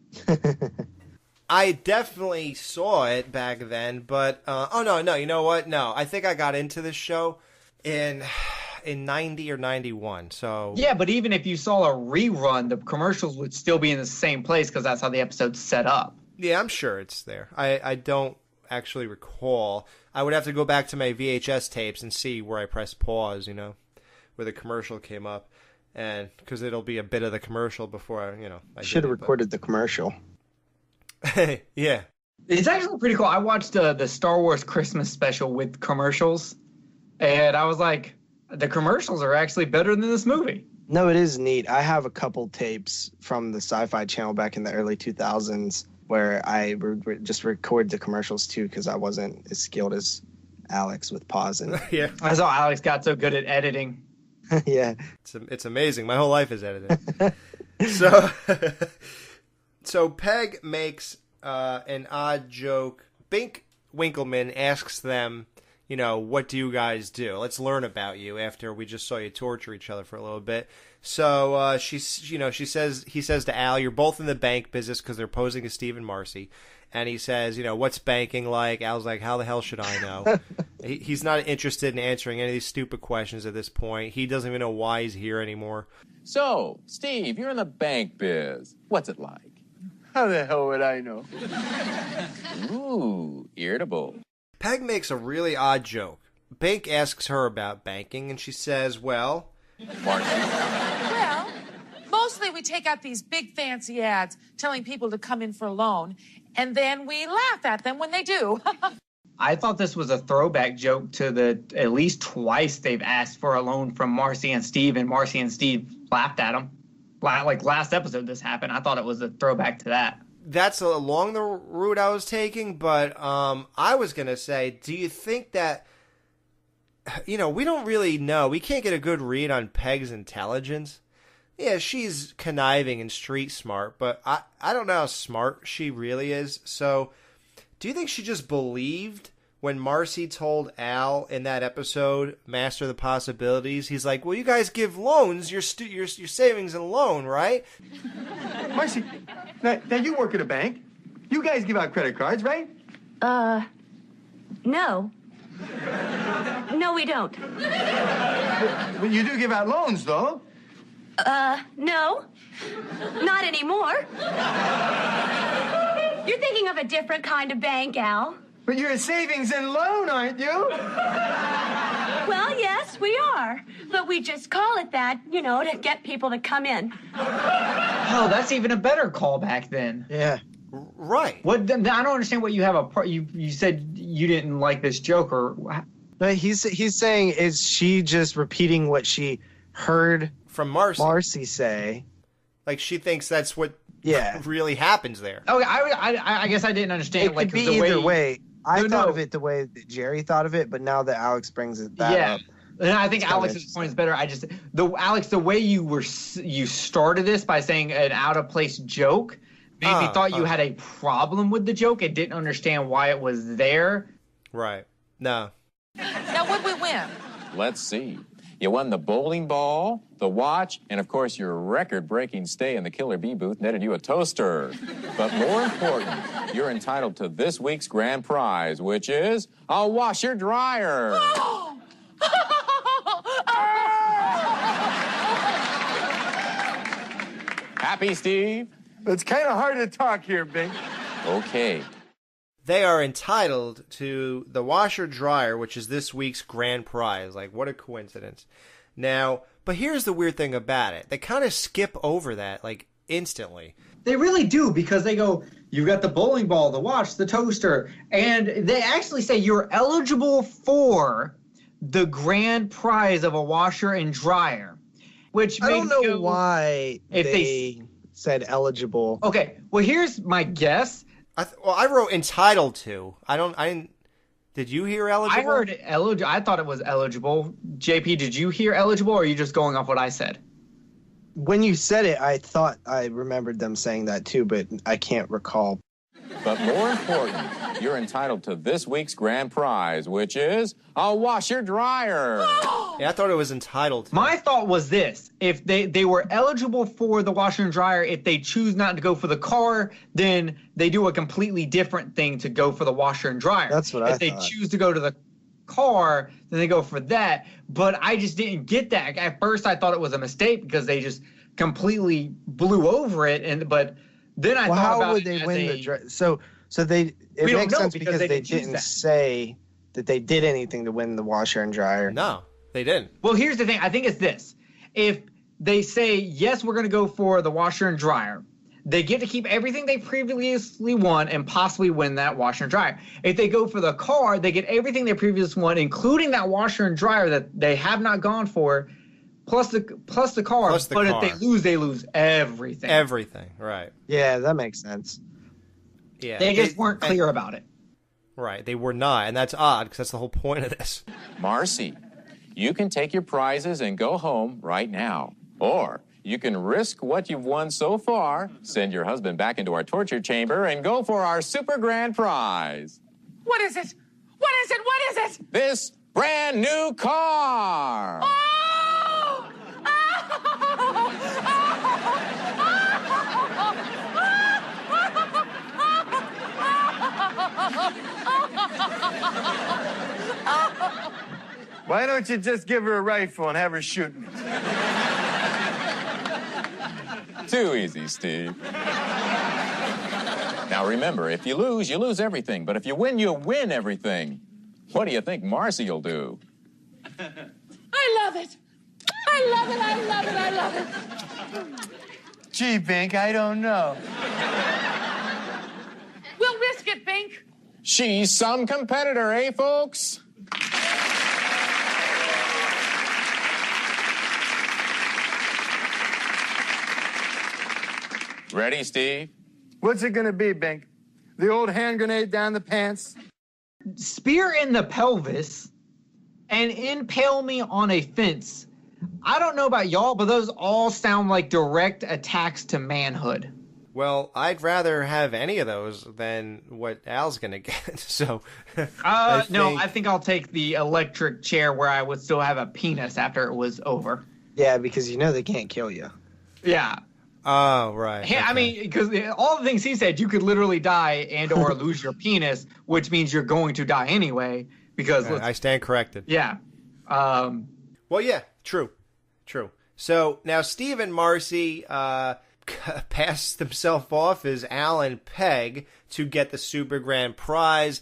[SPEAKER 6] I definitely saw it back then, but no, you know what? No, I think I got into this show in 90 or 91. So
[SPEAKER 7] yeah, but even if you saw a rerun, the commercials would still be in the same place because that's how the episode's set up.
[SPEAKER 6] Yeah, I'm sure it's there. I don't actually recall. I would have to go back to my VHS tapes and see where I pressed pause, where the commercial came up, and because it'll be a bit of the commercial before I
[SPEAKER 8] should have recorded the commercial.
[SPEAKER 6] Yeah,
[SPEAKER 7] it's actually pretty cool. I watched the Star Wars Christmas special with commercials, and I was like, the commercials are actually better than this movie.
[SPEAKER 8] No, it is neat. I have a couple tapes from the Sci-Fi Channel back in the early 2000s where I just record the commercials too, because I wasn't as skilled as Alex with pausing.
[SPEAKER 6] Yeah,
[SPEAKER 7] I saw Alex got so good at editing.
[SPEAKER 8] Yeah,
[SPEAKER 6] it's amazing. My whole life is editing. So Peg makes an odd joke. Bink Winkleman asks them, what do you guys do? Let's learn about you after we just saw you torture each other for a little bit. So he says to Al, you're both in the bank business because they're posing as Steve and Marcy. And he says, what's banking like? Al's like, how the hell should I know? He's not interested in answering any of these stupid questions at this point. He doesn't even know why he's here anymore.
[SPEAKER 2] So, Steve, you're in the bank biz. What's it like?
[SPEAKER 1] How the hell would I know?
[SPEAKER 2] Ooh, irritable.
[SPEAKER 6] Peg makes a really odd joke. Bink asks her about banking, and she says, well,
[SPEAKER 9] mostly we take out these big fancy ads telling people to come in for a loan, and then we laugh at them when they do.
[SPEAKER 7] I thought this was a throwback joke to at least twice they've asked for a loan from Marcy and Steve, and Marcy and Steve laughed at them. Like last episode this happened. I thought it was a throwback to that.
[SPEAKER 6] That's along the route I was taking, but I was going to say, do you think that, we don't really know. We can't get a good read on Peg's intelligence. Yeah, she's conniving and street smart, but I don't know how smart she really is. So do you think she just believed when Marcy told Al in that episode, Master the Possibilities, he's like, well, you guys give loans, your savings and loan, right?
[SPEAKER 1] Marcy, now you work at a bank. You guys give out credit cards, right?
[SPEAKER 3] No. No, we don't.
[SPEAKER 1] But you do give out loans, though.
[SPEAKER 3] No. Not anymore. You're thinking of a different kind of bank, Al.
[SPEAKER 1] But you're a savings and loan, aren't you?
[SPEAKER 3] Well, yes, we are. But we just call it that, to get people to come in.
[SPEAKER 7] Oh, that's even a better callback then.
[SPEAKER 8] Yeah.
[SPEAKER 6] Right.
[SPEAKER 7] What? I don't understand what you have you said you didn't like this joke, or...
[SPEAKER 8] No, he's saying, is she just repeating what she heard
[SPEAKER 6] from Marcy
[SPEAKER 8] say?
[SPEAKER 6] Like she thinks that's what really happens there.
[SPEAKER 7] Okay, I guess I didn't understand.
[SPEAKER 8] It could be either way. I thought of it the way that Jerry thought of it, but now that Alex brings it up.
[SPEAKER 7] And I think Alex's point is better. Alex, the way you started this by saying an out of place joke made me thought you had a problem with the joke and didn't understand why it was there.
[SPEAKER 6] Right. No.
[SPEAKER 9] Now, what'd we win?
[SPEAKER 2] Let's see. You won the bowling ball, the watch, and of course your record-breaking stay in the Killer Bee booth netted you a toaster. But more important, you're entitled to this week's grand prize, which is a washer-dryer. Happy, Steve?
[SPEAKER 1] It's kind of hard to talk here, Bing.
[SPEAKER 2] Okay.
[SPEAKER 6] They are entitled to the washer-dryer, which is this week's grand prize. Like, what a coincidence. Now, but here's the weird thing about it. They kind of skip over that, like, instantly.
[SPEAKER 7] They really do, because they go, you've got the bowling ball, the watch, the toaster, and they actually say you're eligible for the grand prize of a washer and dryer, which
[SPEAKER 8] I don't know why if they said eligible.
[SPEAKER 7] Okay, well, here's my guess.
[SPEAKER 6] I wrote entitled to. I didn't. Did you hear eligible?
[SPEAKER 7] I heard eligible. I thought it was eligible. JP, did you hear eligible, or are you just going off what I said?
[SPEAKER 8] When you said it, I thought I remembered them saying that too, but I can't recall.
[SPEAKER 2] But more important, you're entitled to this week's grand prize, which is a washer-dryer.
[SPEAKER 6] Yeah, I thought it was entitled.
[SPEAKER 7] My thought was this. If they were eligible for the washer and dryer, if they choose not to go for the car, then they do a completely different thing to go for the washer and dryer.
[SPEAKER 8] That's what I
[SPEAKER 7] thought. If they
[SPEAKER 8] thought.
[SPEAKER 7] choose to go to the car, then they go for that. But I just didn't get that. At first, I thought it was a mistake because they just completely blew over it. But then I thought
[SPEAKER 8] how
[SPEAKER 7] about
[SPEAKER 8] would
[SPEAKER 7] it
[SPEAKER 8] they
[SPEAKER 7] as
[SPEAKER 8] win
[SPEAKER 7] a-
[SPEAKER 8] the so it
[SPEAKER 7] We don't
[SPEAKER 8] makes
[SPEAKER 7] know
[SPEAKER 8] sense
[SPEAKER 7] because
[SPEAKER 8] because
[SPEAKER 7] they
[SPEAKER 8] they
[SPEAKER 7] didn't choose
[SPEAKER 8] didn't
[SPEAKER 7] that.
[SPEAKER 8] say that they did anything to win the washer and dryer.
[SPEAKER 6] No, they didn't.
[SPEAKER 7] Well, here's the thing. I think it's this. If they say, yes, we're going to go for the washer and dryer, they get to keep everything they previously won and possibly win that washer and dryer. If they go for the car, they get everything they previously won, including that washer and dryer that they have not gone for, plus the car.
[SPEAKER 6] Plus the
[SPEAKER 7] but
[SPEAKER 6] car.
[SPEAKER 7] if they lose everything.
[SPEAKER 6] Everything, right.
[SPEAKER 8] Yeah, that makes sense.
[SPEAKER 6] Yeah,
[SPEAKER 7] They just weren't clear about it.
[SPEAKER 6] Right, they were not, and that's odd because that's the whole point of this.
[SPEAKER 2] Marcy, you can take your prizes and go home right now. Or you can risk what you've won so far, send your husband back into our torture chamber, and go for our super grand prize.
[SPEAKER 9] What is it? What is it? What is it?
[SPEAKER 2] This brand new car.
[SPEAKER 9] Oh!
[SPEAKER 1] Why don't you just give her a rifle and have her shoot me?
[SPEAKER 2] Too easy, Steve. Now remember, if you lose everything. But if you win everything. What do you think Marcy will do?
[SPEAKER 9] I love it. I love it. I love it. I love it.
[SPEAKER 1] Gee, Bink, I don't know.
[SPEAKER 9] We'll risk it, Bink.
[SPEAKER 2] She's some competitor, eh, folks? Ready, Steve?
[SPEAKER 1] What's it gonna be, Bink? The old hand grenade down the pants?
[SPEAKER 7] Spear in the pelvis and impale me on a fence. I don't know about y'all, but those all sound like direct attacks to manhood.
[SPEAKER 6] Well, I'd rather have any of those than what Al's gonna get. So, I
[SPEAKER 7] think I'll take the electric chair where I would still have a penis after it was over.
[SPEAKER 8] Yeah, because you know they can't kill you.
[SPEAKER 7] Yeah.
[SPEAKER 6] Oh, right.
[SPEAKER 7] I mean, because all the things he said, you could literally die and or lose your penis, which means you're going to die anyway. Because
[SPEAKER 6] I stand corrected.
[SPEAKER 7] Yeah.
[SPEAKER 6] Well, yeah, true. So now Steve and Marcy passed themselves off as Al and Peg to get the super grand prize.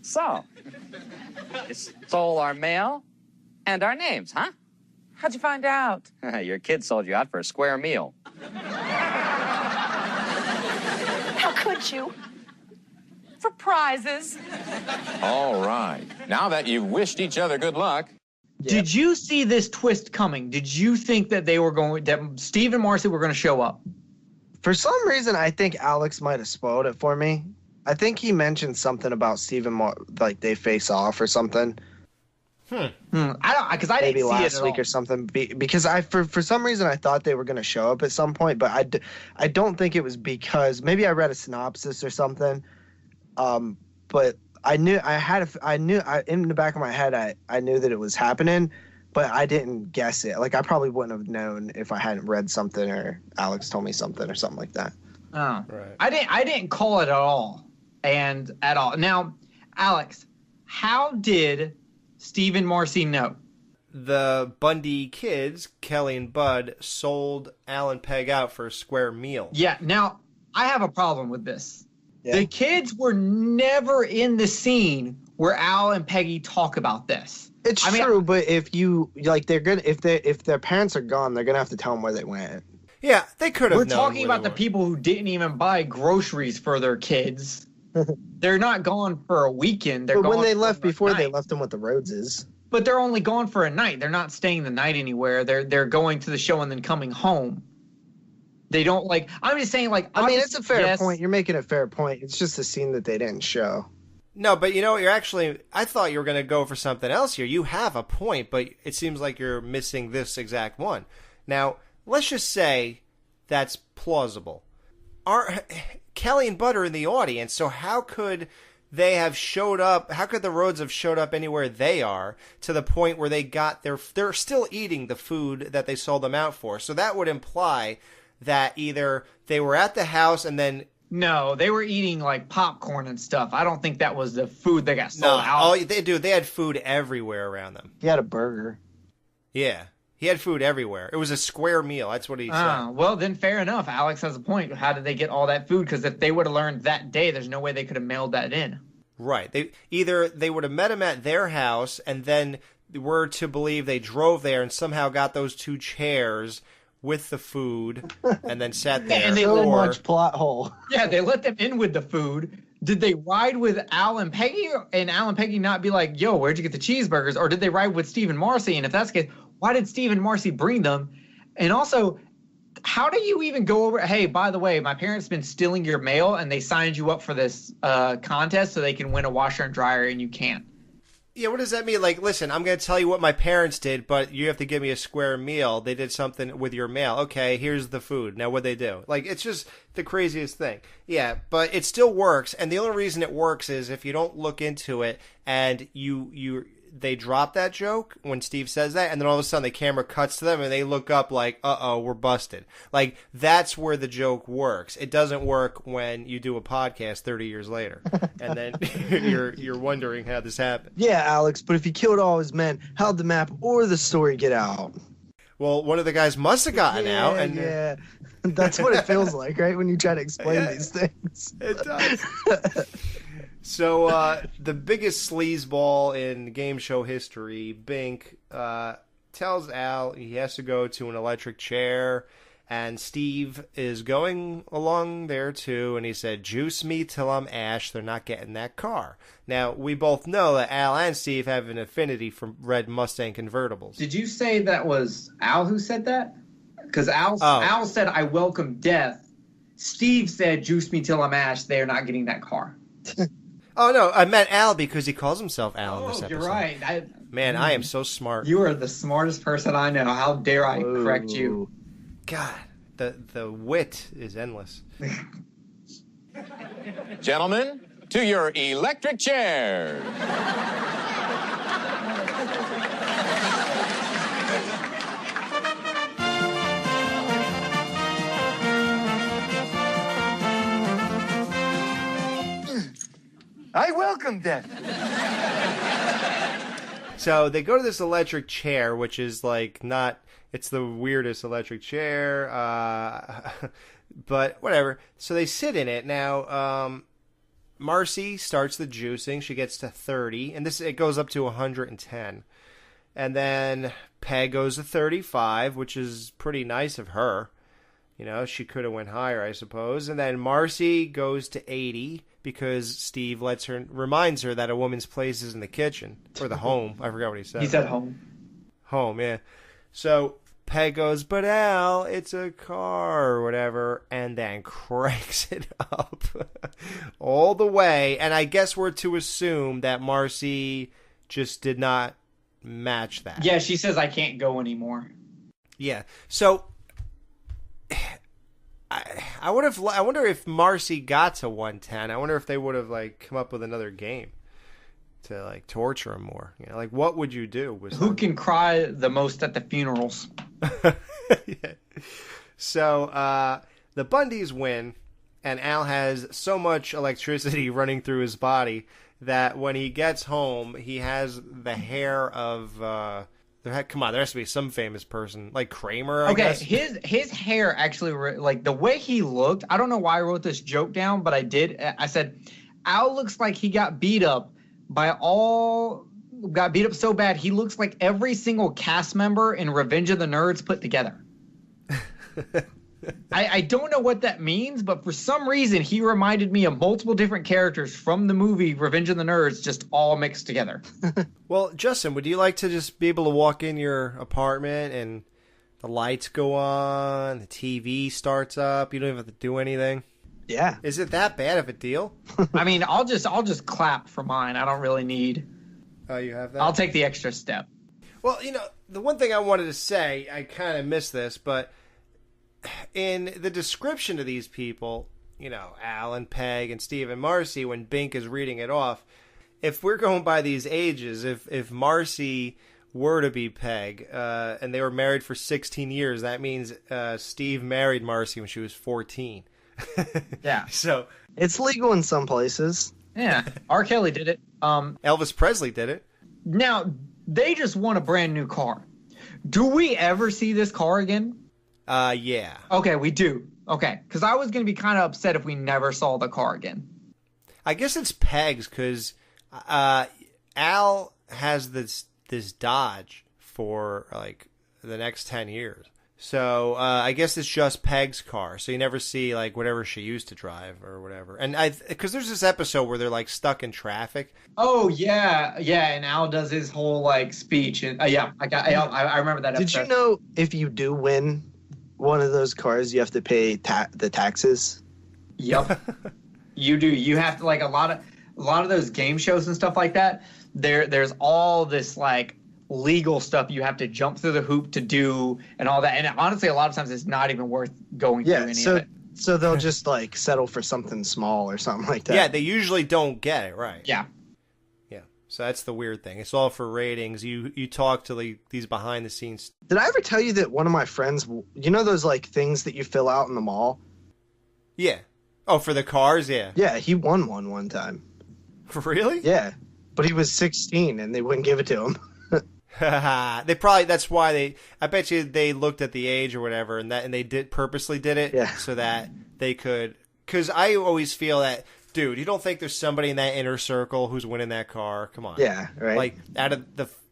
[SPEAKER 12] So, you stole our mail and our names, huh?
[SPEAKER 9] How'd you find out?
[SPEAKER 12] Your kid sold you out for a square meal.
[SPEAKER 3] How could you?
[SPEAKER 9] For prizes.
[SPEAKER 2] All right. Now that you've wished each other good luck.
[SPEAKER 7] Did you see this twist coming? Did you think that that Steve and Marcy were going to show up?
[SPEAKER 8] For some reason, I think Alex might have spoiled it for me. I think he mentioned something about Steve and like they face off or something.
[SPEAKER 7] I don't, because I
[SPEAKER 8] maybe
[SPEAKER 7] didn't see
[SPEAKER 8] last
[SPEAKER 7] it
[SPEAKER 8] week or something. Because for some reason I thought they were going to show up at some point, but I don't think it was because maybe I read a synopsis or something. But I knew in the back of my head I knew that it was happening, but I didn't guess it. Like I probably wouldn't have known if I hadn't read something or Alex told me something or something like that.
[SPEAKER 7] Oh,
[SPEAKER 6] right.
[SPEAKER 7] I didn't call it at all, Now, Alex, how did Steve and Marcy know?
[SPEAKER 6] The Bundy kids, Kelly and Bud, sold Al and Peg out for a square meal.
[SPEAKER 7] Yeah. Now, I have a problem with this.
[SPEAKER 8] Yeah.
[SPEAKER 7] The kids were never in the scene where Al and Peggy talk about this.
[SPEAKER 8] It's true, but if you like, they're good. If their parents are gone, they're gonna have to tell them where they went.
[SPEAKER 6] Yeah, they could have.
[SPEAKER 7] We're talking about the people who didn't even buy groceries for their kids. They're not gone for a weekend. They're
[SPEAKER 8] But
[SPEAKER 7] gone
[SPEAKER 8] when they
[SPEAKER 7] for
[SPEAKER 8] left
[SPEAKER 7] a
[SPEAKER 8] before, they
[SPEAKER 7] night.
[SPEAKER 8] left them with the Rhodeses.
[SPEAKER 7] But they're only gone for a night. They're not staying the night anywhere. They're going to the show and then coming home. They don't like. I'm just saying, like.
[SPEAKER 8] I mean, it's a fair point. You're making a fair point. It's just a scene that they didn't show.
[SPEAKER 6] No, but you know what? I thought you were going to go for something else here. You have a point, but it seems like you're missing this exact one. Now, let's just say that's plausible. Kelly and Bud are in the audience, so how could they have showed up? How could the Rhodes have showed up anywhere they are to the point where they're still eating the food that they sold them out for? So that would imply that either they were at the house and then...
[SPEAKER 7] No, they were eating like popcorn and stuff. I don't think that was the food that got sold out.
[SPEAKER 6] Oh, they had food everywhere around them.
[SPEAKER 8] He had a burger.
[SPEAKER 6] Yeah. He had food everywhere. It was a square meal. That's what he said.
[SPEAKER 7] Well, then fair enough. Alex has a point. How did they get all that food? Because if they would have learned that day, there's no way they could have mailed that in.
[SPEAKER 6] Right. They would have met him at their house, and then we're to believe they drove there and somehow got those 2 chairs with the food and then sat there.
[SPEAKER 7] And
[SPEAKER 8] so much plot hole.
[SPEAKER 7] Yeah, they let them in with the food. Did they ride with Al and Peggy, and Al and Peggy not be like, yo, where'd you get the cheeseburgers? Or did they ride with Steve and Marcy? And if that's the case, why did Steve and Marcy bring them? And also, how do you even go over, hey, by the way, my parents been stealing your mail and they signed you up for this contest so they can win a washer and dryer and you can't?
[SPEAKER 6] Yeah, what does that mean? Like, listen, I'm going to tell you what my parents did, but you have to give me a square meal. They did something with your mail. Okay, here's the food. Now, what'd they do? Like, it's just the craziest thing. Yeah, but it still works, and the only reason it works is if you don't look into it and they drop that joke when Steve says that, and then all of a sudden the camera cuts to them and they look up like, uh-oh, we're busted. Like, that's where the joke works. It doesn't work when you do a podcast 30 years later, and then you're wondering how this happened.
[SPEAKER 8] Yeah, Alex, but if he killed all his men, how'd the map or the story get out?
[SPEAKER 6] Well, one of the guys must have gotten out. And
[SPEAKER 8] yeah, that's what it feels like, right, when you try to explain these things.
[SPEAKER 6] It does. So the biggest sleazeball in game show history, Bink, tells Al he has to go to an electric chair, and Steve is going along there too, and he said, juice me till I'm ash, they're not getting that car. Now, we both know that Al and Steve have an affinity for red Mustang convertibles.
[SPEAKER 7] Did you say that was Al who said that? Because Al said, I welcome death. Steve said, juice me till I'm ash, they're not getting that car.
[SPEAKER 6] Oh, no, I meant Al because he calls himself Al in this episode.
[SPEAKER 7] You're right.
[SPEAKER 6] Man, I am so smart.
[SPEAKER 7] You are the smartest person I know. How dare I correct you?
[SPEAKER 6] God, the wit is endless.
[SPEAKER 2] Gentlemen, to your electric chairs.
[SPEAKER 1] I welcome death.
[SPEAKER 6] So they go to this electric chair, which is like not, it's the weirdest electric chair, but whatever. So they sit in it. Now, Marcy starts the juicing. She gets to 30, and it goes up to 110. And then Peg goes to 35, which is pretty nice of her. You know, she could have went higher, I suppose. And then Marcy goes to 80. Because Steve reminds her that a woman's place is in the kitchen or the home. I forgot what he said.
[SPEAKER 7] He said home.
[SPEAKER 6] Home, yeah. So Peg goes, but Al, it's a car or whatever, and then cranks it up all the way. And I guess we're to assume that Marcy just did not match that.
[SPEAKER 7] Yeah, she says I can't go anymore.
[SPEAKER 6] Yeah. So I wonder if Marcy got to 110. I wonder if they would have like come up with another game to like torture him more. You know, like what would you do?
[SPEAKER 7] Who can cry the most at the funerals?
[SPEAKER 6] Yeah. So the Bundys win, and Al has so much electricity running through his body that when he gets home, he has the hair of. Come on, there has to be some famous person, like Kramer, I guess.
[SPEAKER 7] His hair actually, like, the way he looked, I don't know why I wrote this joke down, but I did. I said, Al looks like he got beat up so bad, he looks like every single cast member in Revenge of the Nerds put together. I don't know what that means, but for some reason, he reminded me of multiple different characters from the movie Revenge of the Nerds, just all mixed together.
[SPEAKER 6] Well, Justin, would you like to just be able to walk in your apartment and the lights go on, the TV starts up, you don't even have to do anything?
[SPEAKER 8] Yeah.
[SPEAKER 6] Is it that bad of a deal?
[SPEAKER 7] I mean, I'll just clap for mine. I don't really need...
[SPEAKER 6] Oh, you have that?
[SPEAKER 7] I'll take the extra step.
[SPEAKER 6] Well, you know, the one thing I wanted to say, I kind of missed this, but in the description of these people, Al and Peg and Steve and Marcy, when Bink is reading it off, if we're going by these ages, if Marcy were to be Peg, and they were married for 16 years, that means Steve married Marcy when she was 14.
[SPEAKER 7] Yeah.
[SPEAKER 6] So
[SPEAKER 8] it's legal in some places.
[SPEAKER 7] Yeah. R. Kelly did it.
[SPEAKER 6] Elvis Presley did it.
[SPEAKER 7] Now, they just won a brand new car. Do we ever see this car again?
[SPEAKER 6] Yeah.
[SPEAKER 7] Okay, we do. Okay, because I was going to be kind of upset if we never saw the car again.
[SPEAKER 6] I guess it's Peg's because Al has this Dodge for like the next 10 years. So I guess it's just Peg's car. So you never see like whatever she used to drive or whatever. And because there's this episode where they're like stuck in traffic.
[SPEAKER 7] Oh yeah, and Al does his whole like speech, and I remember that episode.
[SPEAKER 8] Did you know if you do win one of those cars, you have to pay the taxes?
[SPEAKER 7] Yep, you do. You have to, like, a lot of those game shows and stuff like that. There's all this like legal stuff you have to jump through the hoop to do and all that. And honestly, a lot of times it's not even worth going through any of it.
[SPEAKER 8] So they'll just like settle for something small or something like that.
[SPEAKER 6] Yeah, they usually don't get it right.
[SPEAKER 7] Yeah.
[SPEAKER 6] Yeah. So that's the weird thing. It's all for ratings. You talk to these behind the scenes.
[SPEAKER 8] Did I ever tell you that one of my friends, those like things that you fill out in the mall?
[SPEAKER 6] Yeah. Oh, for the cars? Yeah.
[SPEAKER 8] Yeah, he won one time.
[SPEAKER 6] Really?
[SPEAKER 8] Yeah. But he was 16 and they wouldn't give it to him.
[SPEAKER 6] That's why I bet you they looked at the age or whatever and they purposely did it so that they could, because I always feel that, dude, you don't think there's somebody in that inner circle who's winning that car? Come on.
[SPEAKER 8] Yeah, right.
[SPEAKER 6] Like out of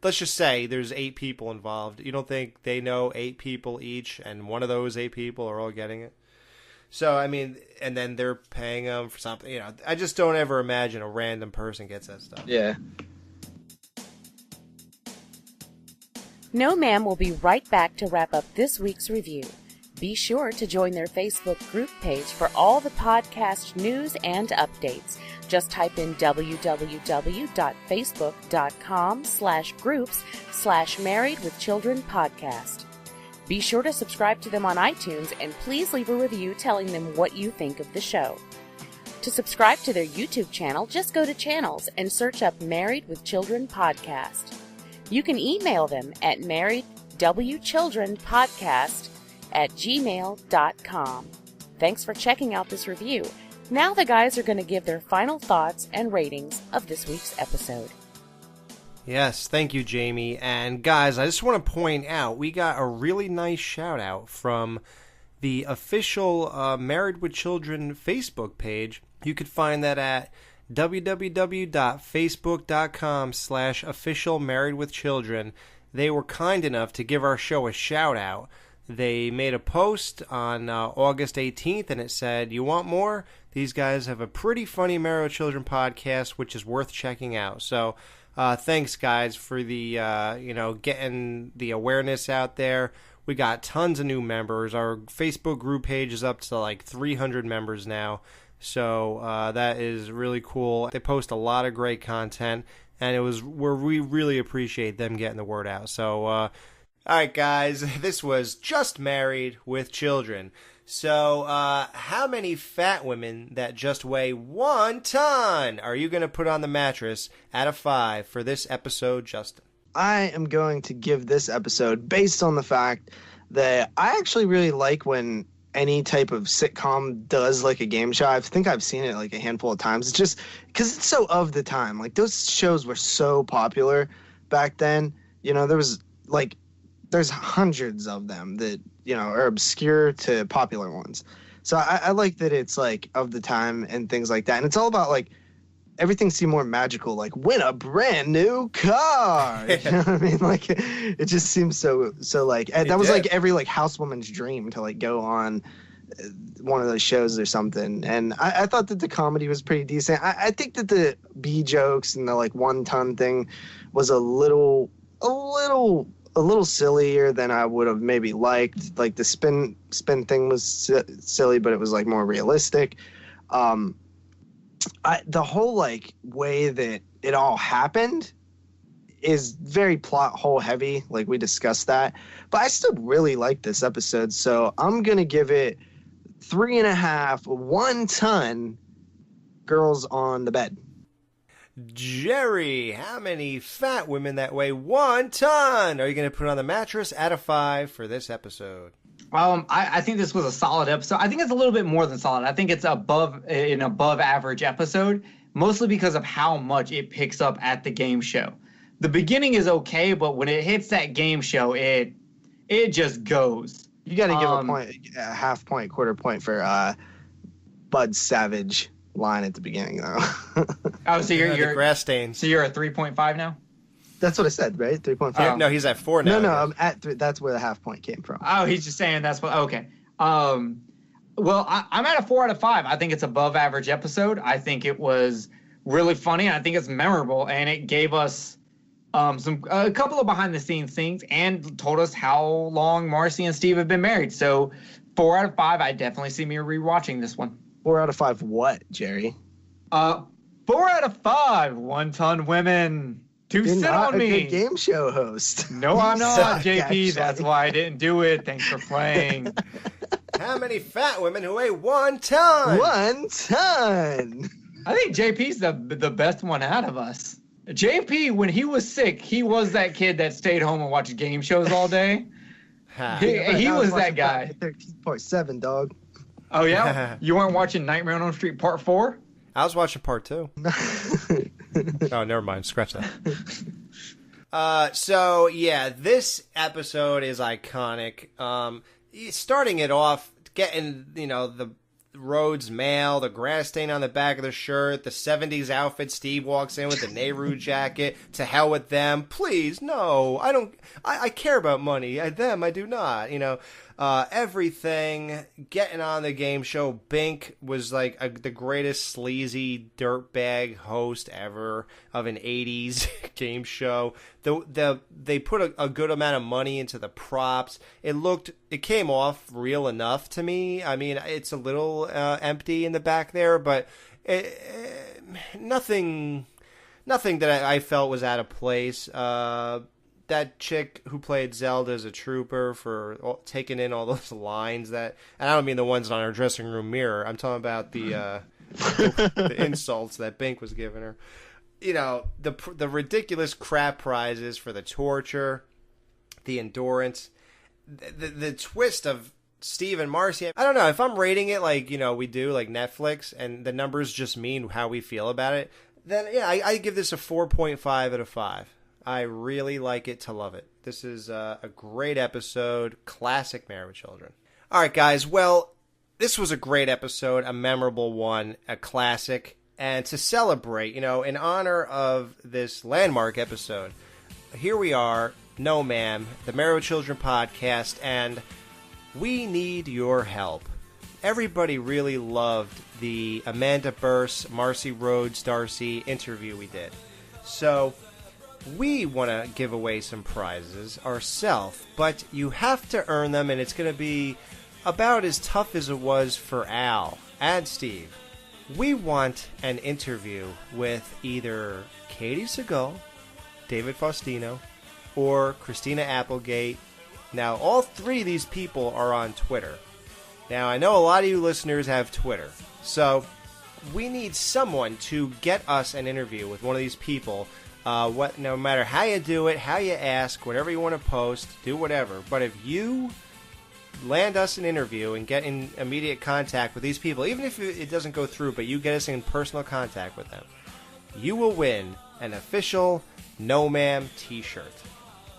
[SPEAKER 6] let's just say there's 8 people involved. You don't think they know 8 people each and one of those 8 people are all getting it? So, I mean, and then they're paying them for something, I just don't ever imagine a random person gets that stuff.
[SPEAKER 8] Yeah.
[SPEAKER 13] No Ma'am will be right back to wrap up this week's review. Be sure to join their Facebook group page for all the podcast news and updates. Just type in www.facebook.com/groups/marriedwithchildrenpodcast. Be sure to subscribe to them on iTunes and please leave a review telling them what you think of the show. To subscribe to their YouTube channel, just go to channels and search up Married with Children Podcast. You can email them at marriedwchildrenpodcast@gmail.com. Thanks for checking out this review. Now the guys are going to give their final thoughts and ratings of this week's episode.
[SPEAKER 6] Yes, thank you, Jamie. And guys, I just want to point out, we got a really nice shout out from the official Married with Children Facebook page. You could find that at www.facebook.com/official Married with Children. They were kind enough to give our show a shout out. They made a post on August 18th and it said, "You want more? These guys have a pretty funny Married with Children podcast, which is worth checking out." So thanks, guys, for the getting the awareness out there. We got tons of new members. Our Facebook group page is up to like 300 members now. So that is really cool. They post a lot of great content, and we really appreciate them getting the word out. So, all right, guys, this was Just Married with Children. So, how many fat women that just weigh 1 ton are you going to put on the mattress out of 5 for this episode, Justin?
[SPEAKER 8] I am going to give this episode based on the fact that I actually really like when any type of sitcom does like a game show. I think I've seen it like a handful of times. It's just because it's so of the time. Like, those shows were so popular back then. There's hundreds of them that, are obscure to popular ones. So I like that it's like of the time and things like that. And it's all about like everything seemed more magical, like win a brand new car. You know what I mean? Like it just seems so like that was like every like housewoman's dream to like go on one of those shows or something. And I thought that the comedy was pretty decent. I think that the B jokes and the like 1 ton thing was a little sillier than I would have maybe liked. Like the spin thing was silly, but it was like more realistic. The whole like way that it all happened, is very plot hole heavy, like we discussed that. But I still really like this episode, so I'm gonna give it 3.5 1-ton girls on the bed.
[SPEAKER 6] Jerry, how many fat women that weigh 1 ton are you going to put on the mattress out of 5 for this episode?
[SPEAKER 7] I think this was a solid episode. I think it's a little bit more than solid. I think it's above average episode, mostly because of how much it picks up at the game show. The beginning is okay, but when it hits that game show, it just goes.
[SPEAKER 8] You got to give a half point, quarter point for Bud Savage line at the beginning, though.
[SPEAKER 7] Oh, so you're
[SPEAKER 6] the grass stains.
[SPEAKER 7] So you're at 3.5 now?
[SPEAKER 8] That's what I said, right? 3.5.
[SPEAKER 6] No, he's at 4 now.
[SPEAKER 8] No, I'm at 3. That's where the half point came from.
[SPEAKER 7] Oh, he's just saying that's what. Okay. Well, I'm at a 4 out of 5. I think it's above average episode. I think it was really funny. I think it's memorable, and it gave us a couple of behind the scenes things, and told us how long Marcy and Steve have been married. So 4 out of 5. I definitely see me rewatching this one.
[SPEAKER 8] 4 out of 5 what, Jerry?
[SPEAKER 7] 4 out of 5 1-ton women.
[SPEAKER 8] You're
[SPEAKER 7] Sit
[SPEAKER 8] not
[SPEAKER 7] on
[SPEAKER 8] a
[SPEAKER 7] me.
[SPEAKER 8] good game show host.
[SPEAKER 7] No, I'm not,
[SPEAKER 8] Suck,
[SPEAKER 7] JP.
[SPEAKER 8] actually.
[SPEAKER 7] That's why I didn't do it. Thanks for playing.
[SPEAKER 6] How many fat women who weigh 1 ton?
[SPEAKER 8] 1 ton.
[SPEAKER 7] I think JP's the best one out of us. JP, when he was sick, he was that kid that stayed home and watched game shows all day. he was that guy.
[SPEAKER 8] 13.7, dog.
[SPEAKER 7] Oh, yeah? You weren't watching Nightmare on Elm Street Part 4?
[SPEAKER 6] I was watching Part 2. Oh, never mind. Scratch that. So, yeah, this episode is iconic. Starting it off, getting, the Rhodes mail, the grass stain on the back of the shirt, the 70s outfit. Steve walks in with the Nehru jacket. To hell with them. Please, no. I care about money. I do not. Everything. Getting on the game show. Bink was like the greatest sleazy dirtbag host ever of an 80s game show. They put a good amount of money into the props. It came off real enough to me. I mean, it's a little empty in the back there, but nothing that I felt was out of place. That chick who played Zelda is a trooper for taking in all those lines and I don't mean the ones on her dressing room mirror. I'm talking about the insults that Bink was giving her. The ridiculous crap prizes for the torture, the endurance, the twist of Steve and Marcy. I don't know if I'm rating it like, we do like Netflix and the numbers just mean how we feel about it. Then yeah, I give this a 4.5 out of 5. I really like it to love it. This is a great episode. Classic Married with Children. All right, guys. Well, this was a great episode, a memorable one, a classic. And to celebrate, in honor of this landmark episode, here we are, No Ma'am, the Married with Children podcast, and we need your help. Everybody really loved the Amanda Burse, Marcy Rhodes, Darcy interview we did. So we want to give away some prizes ourselves, but you have to earn them, and it's going to be about as tough as it was for Al and Steve. We want an interview with either Katie Segal, David Faustino, or Christina Applegate. Now, all 3 of these people are on Twitter. Now, I know a lot of you listeners have Twitter, so we need someone to get us an interview with one of these people. No matter how you do it, how you ask, whatever you want to post, do whatever. But if you land us an interview and get in immediate contact with these people, even if it doesn't go through, but you get us in personal contact with them, you will win an official No Ma'am t-shirt.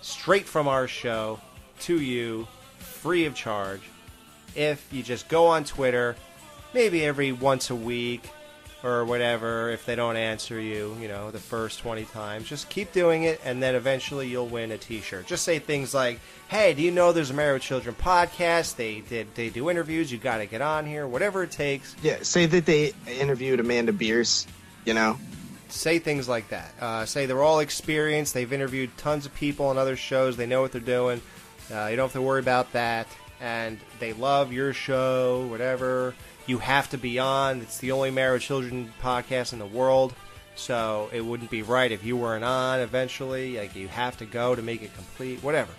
[SPEAKER 6] Straight from our show to you, free of charge. If you just go on Twitter, maybe every once a week, or whatever, if they don't answer you, the first 20 times. Just keep doing it, and then eventually you'll win a t-shirt. Just say things like, hey, do you know there's a Married with Children podcast? They do interviews. You got to get on here. Whatever it takes.
[SPEAKER 8] Yeah, say that they interviewed Amanda Bierce,
[SPEAKER 6] Say things like that. Say they're all experienced. They've interviewed tons of people on other shows. They know what they're doing. You don't have to worry about that. And they love your show, whatever. You have to be on. It's the only Married with Children podcast in the world. So it wouldn't be right if you weren't on eventually. Like, you have to go to make it complete, whatever.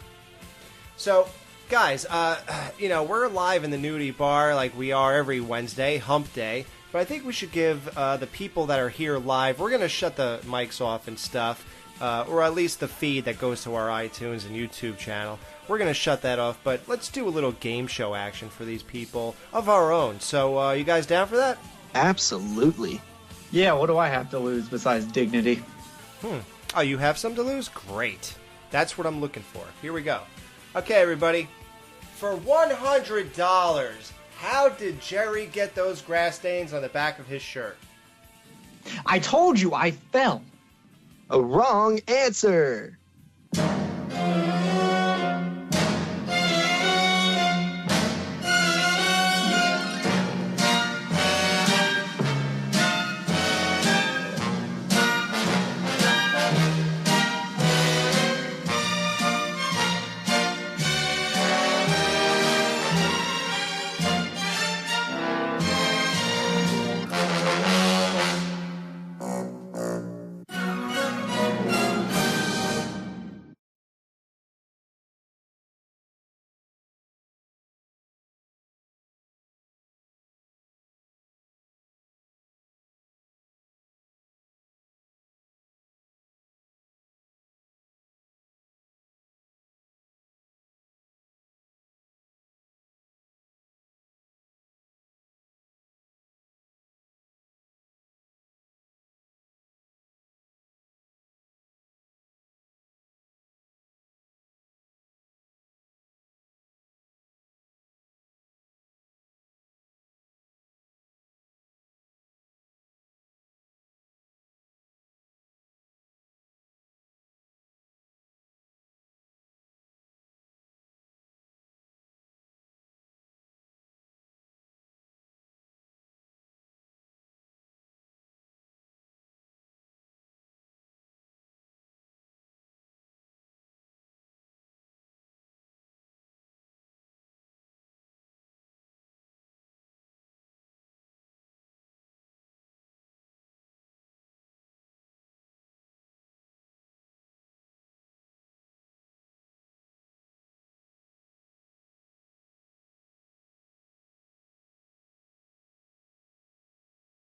[SPEAKER 6] So, guys, we're live in the nudie bar like we are every Wednesday, hump day. But I think we should give the people that are here live, we're going to shut the mics off and stuff, or at least the feed that goes to our iTunes and YouTube channel. We're going to shut that off, but let's do a little game show action for these people of our own. So, you guys down for that?
[SPEAKER 8] Absolutely.
[SPEAKER 7] Yeah, what do I have to lose besides dignity?
[SPEAKER 6] Oh, you have some to lose? Great. That's what I'm looking for. Here we go. Okay, everybody. For $100, how did Jerry get those grass stains on the back of his shirt?
[SPEAKER 7] I told you I fell.
[SPEAKER 8] A wrong answer.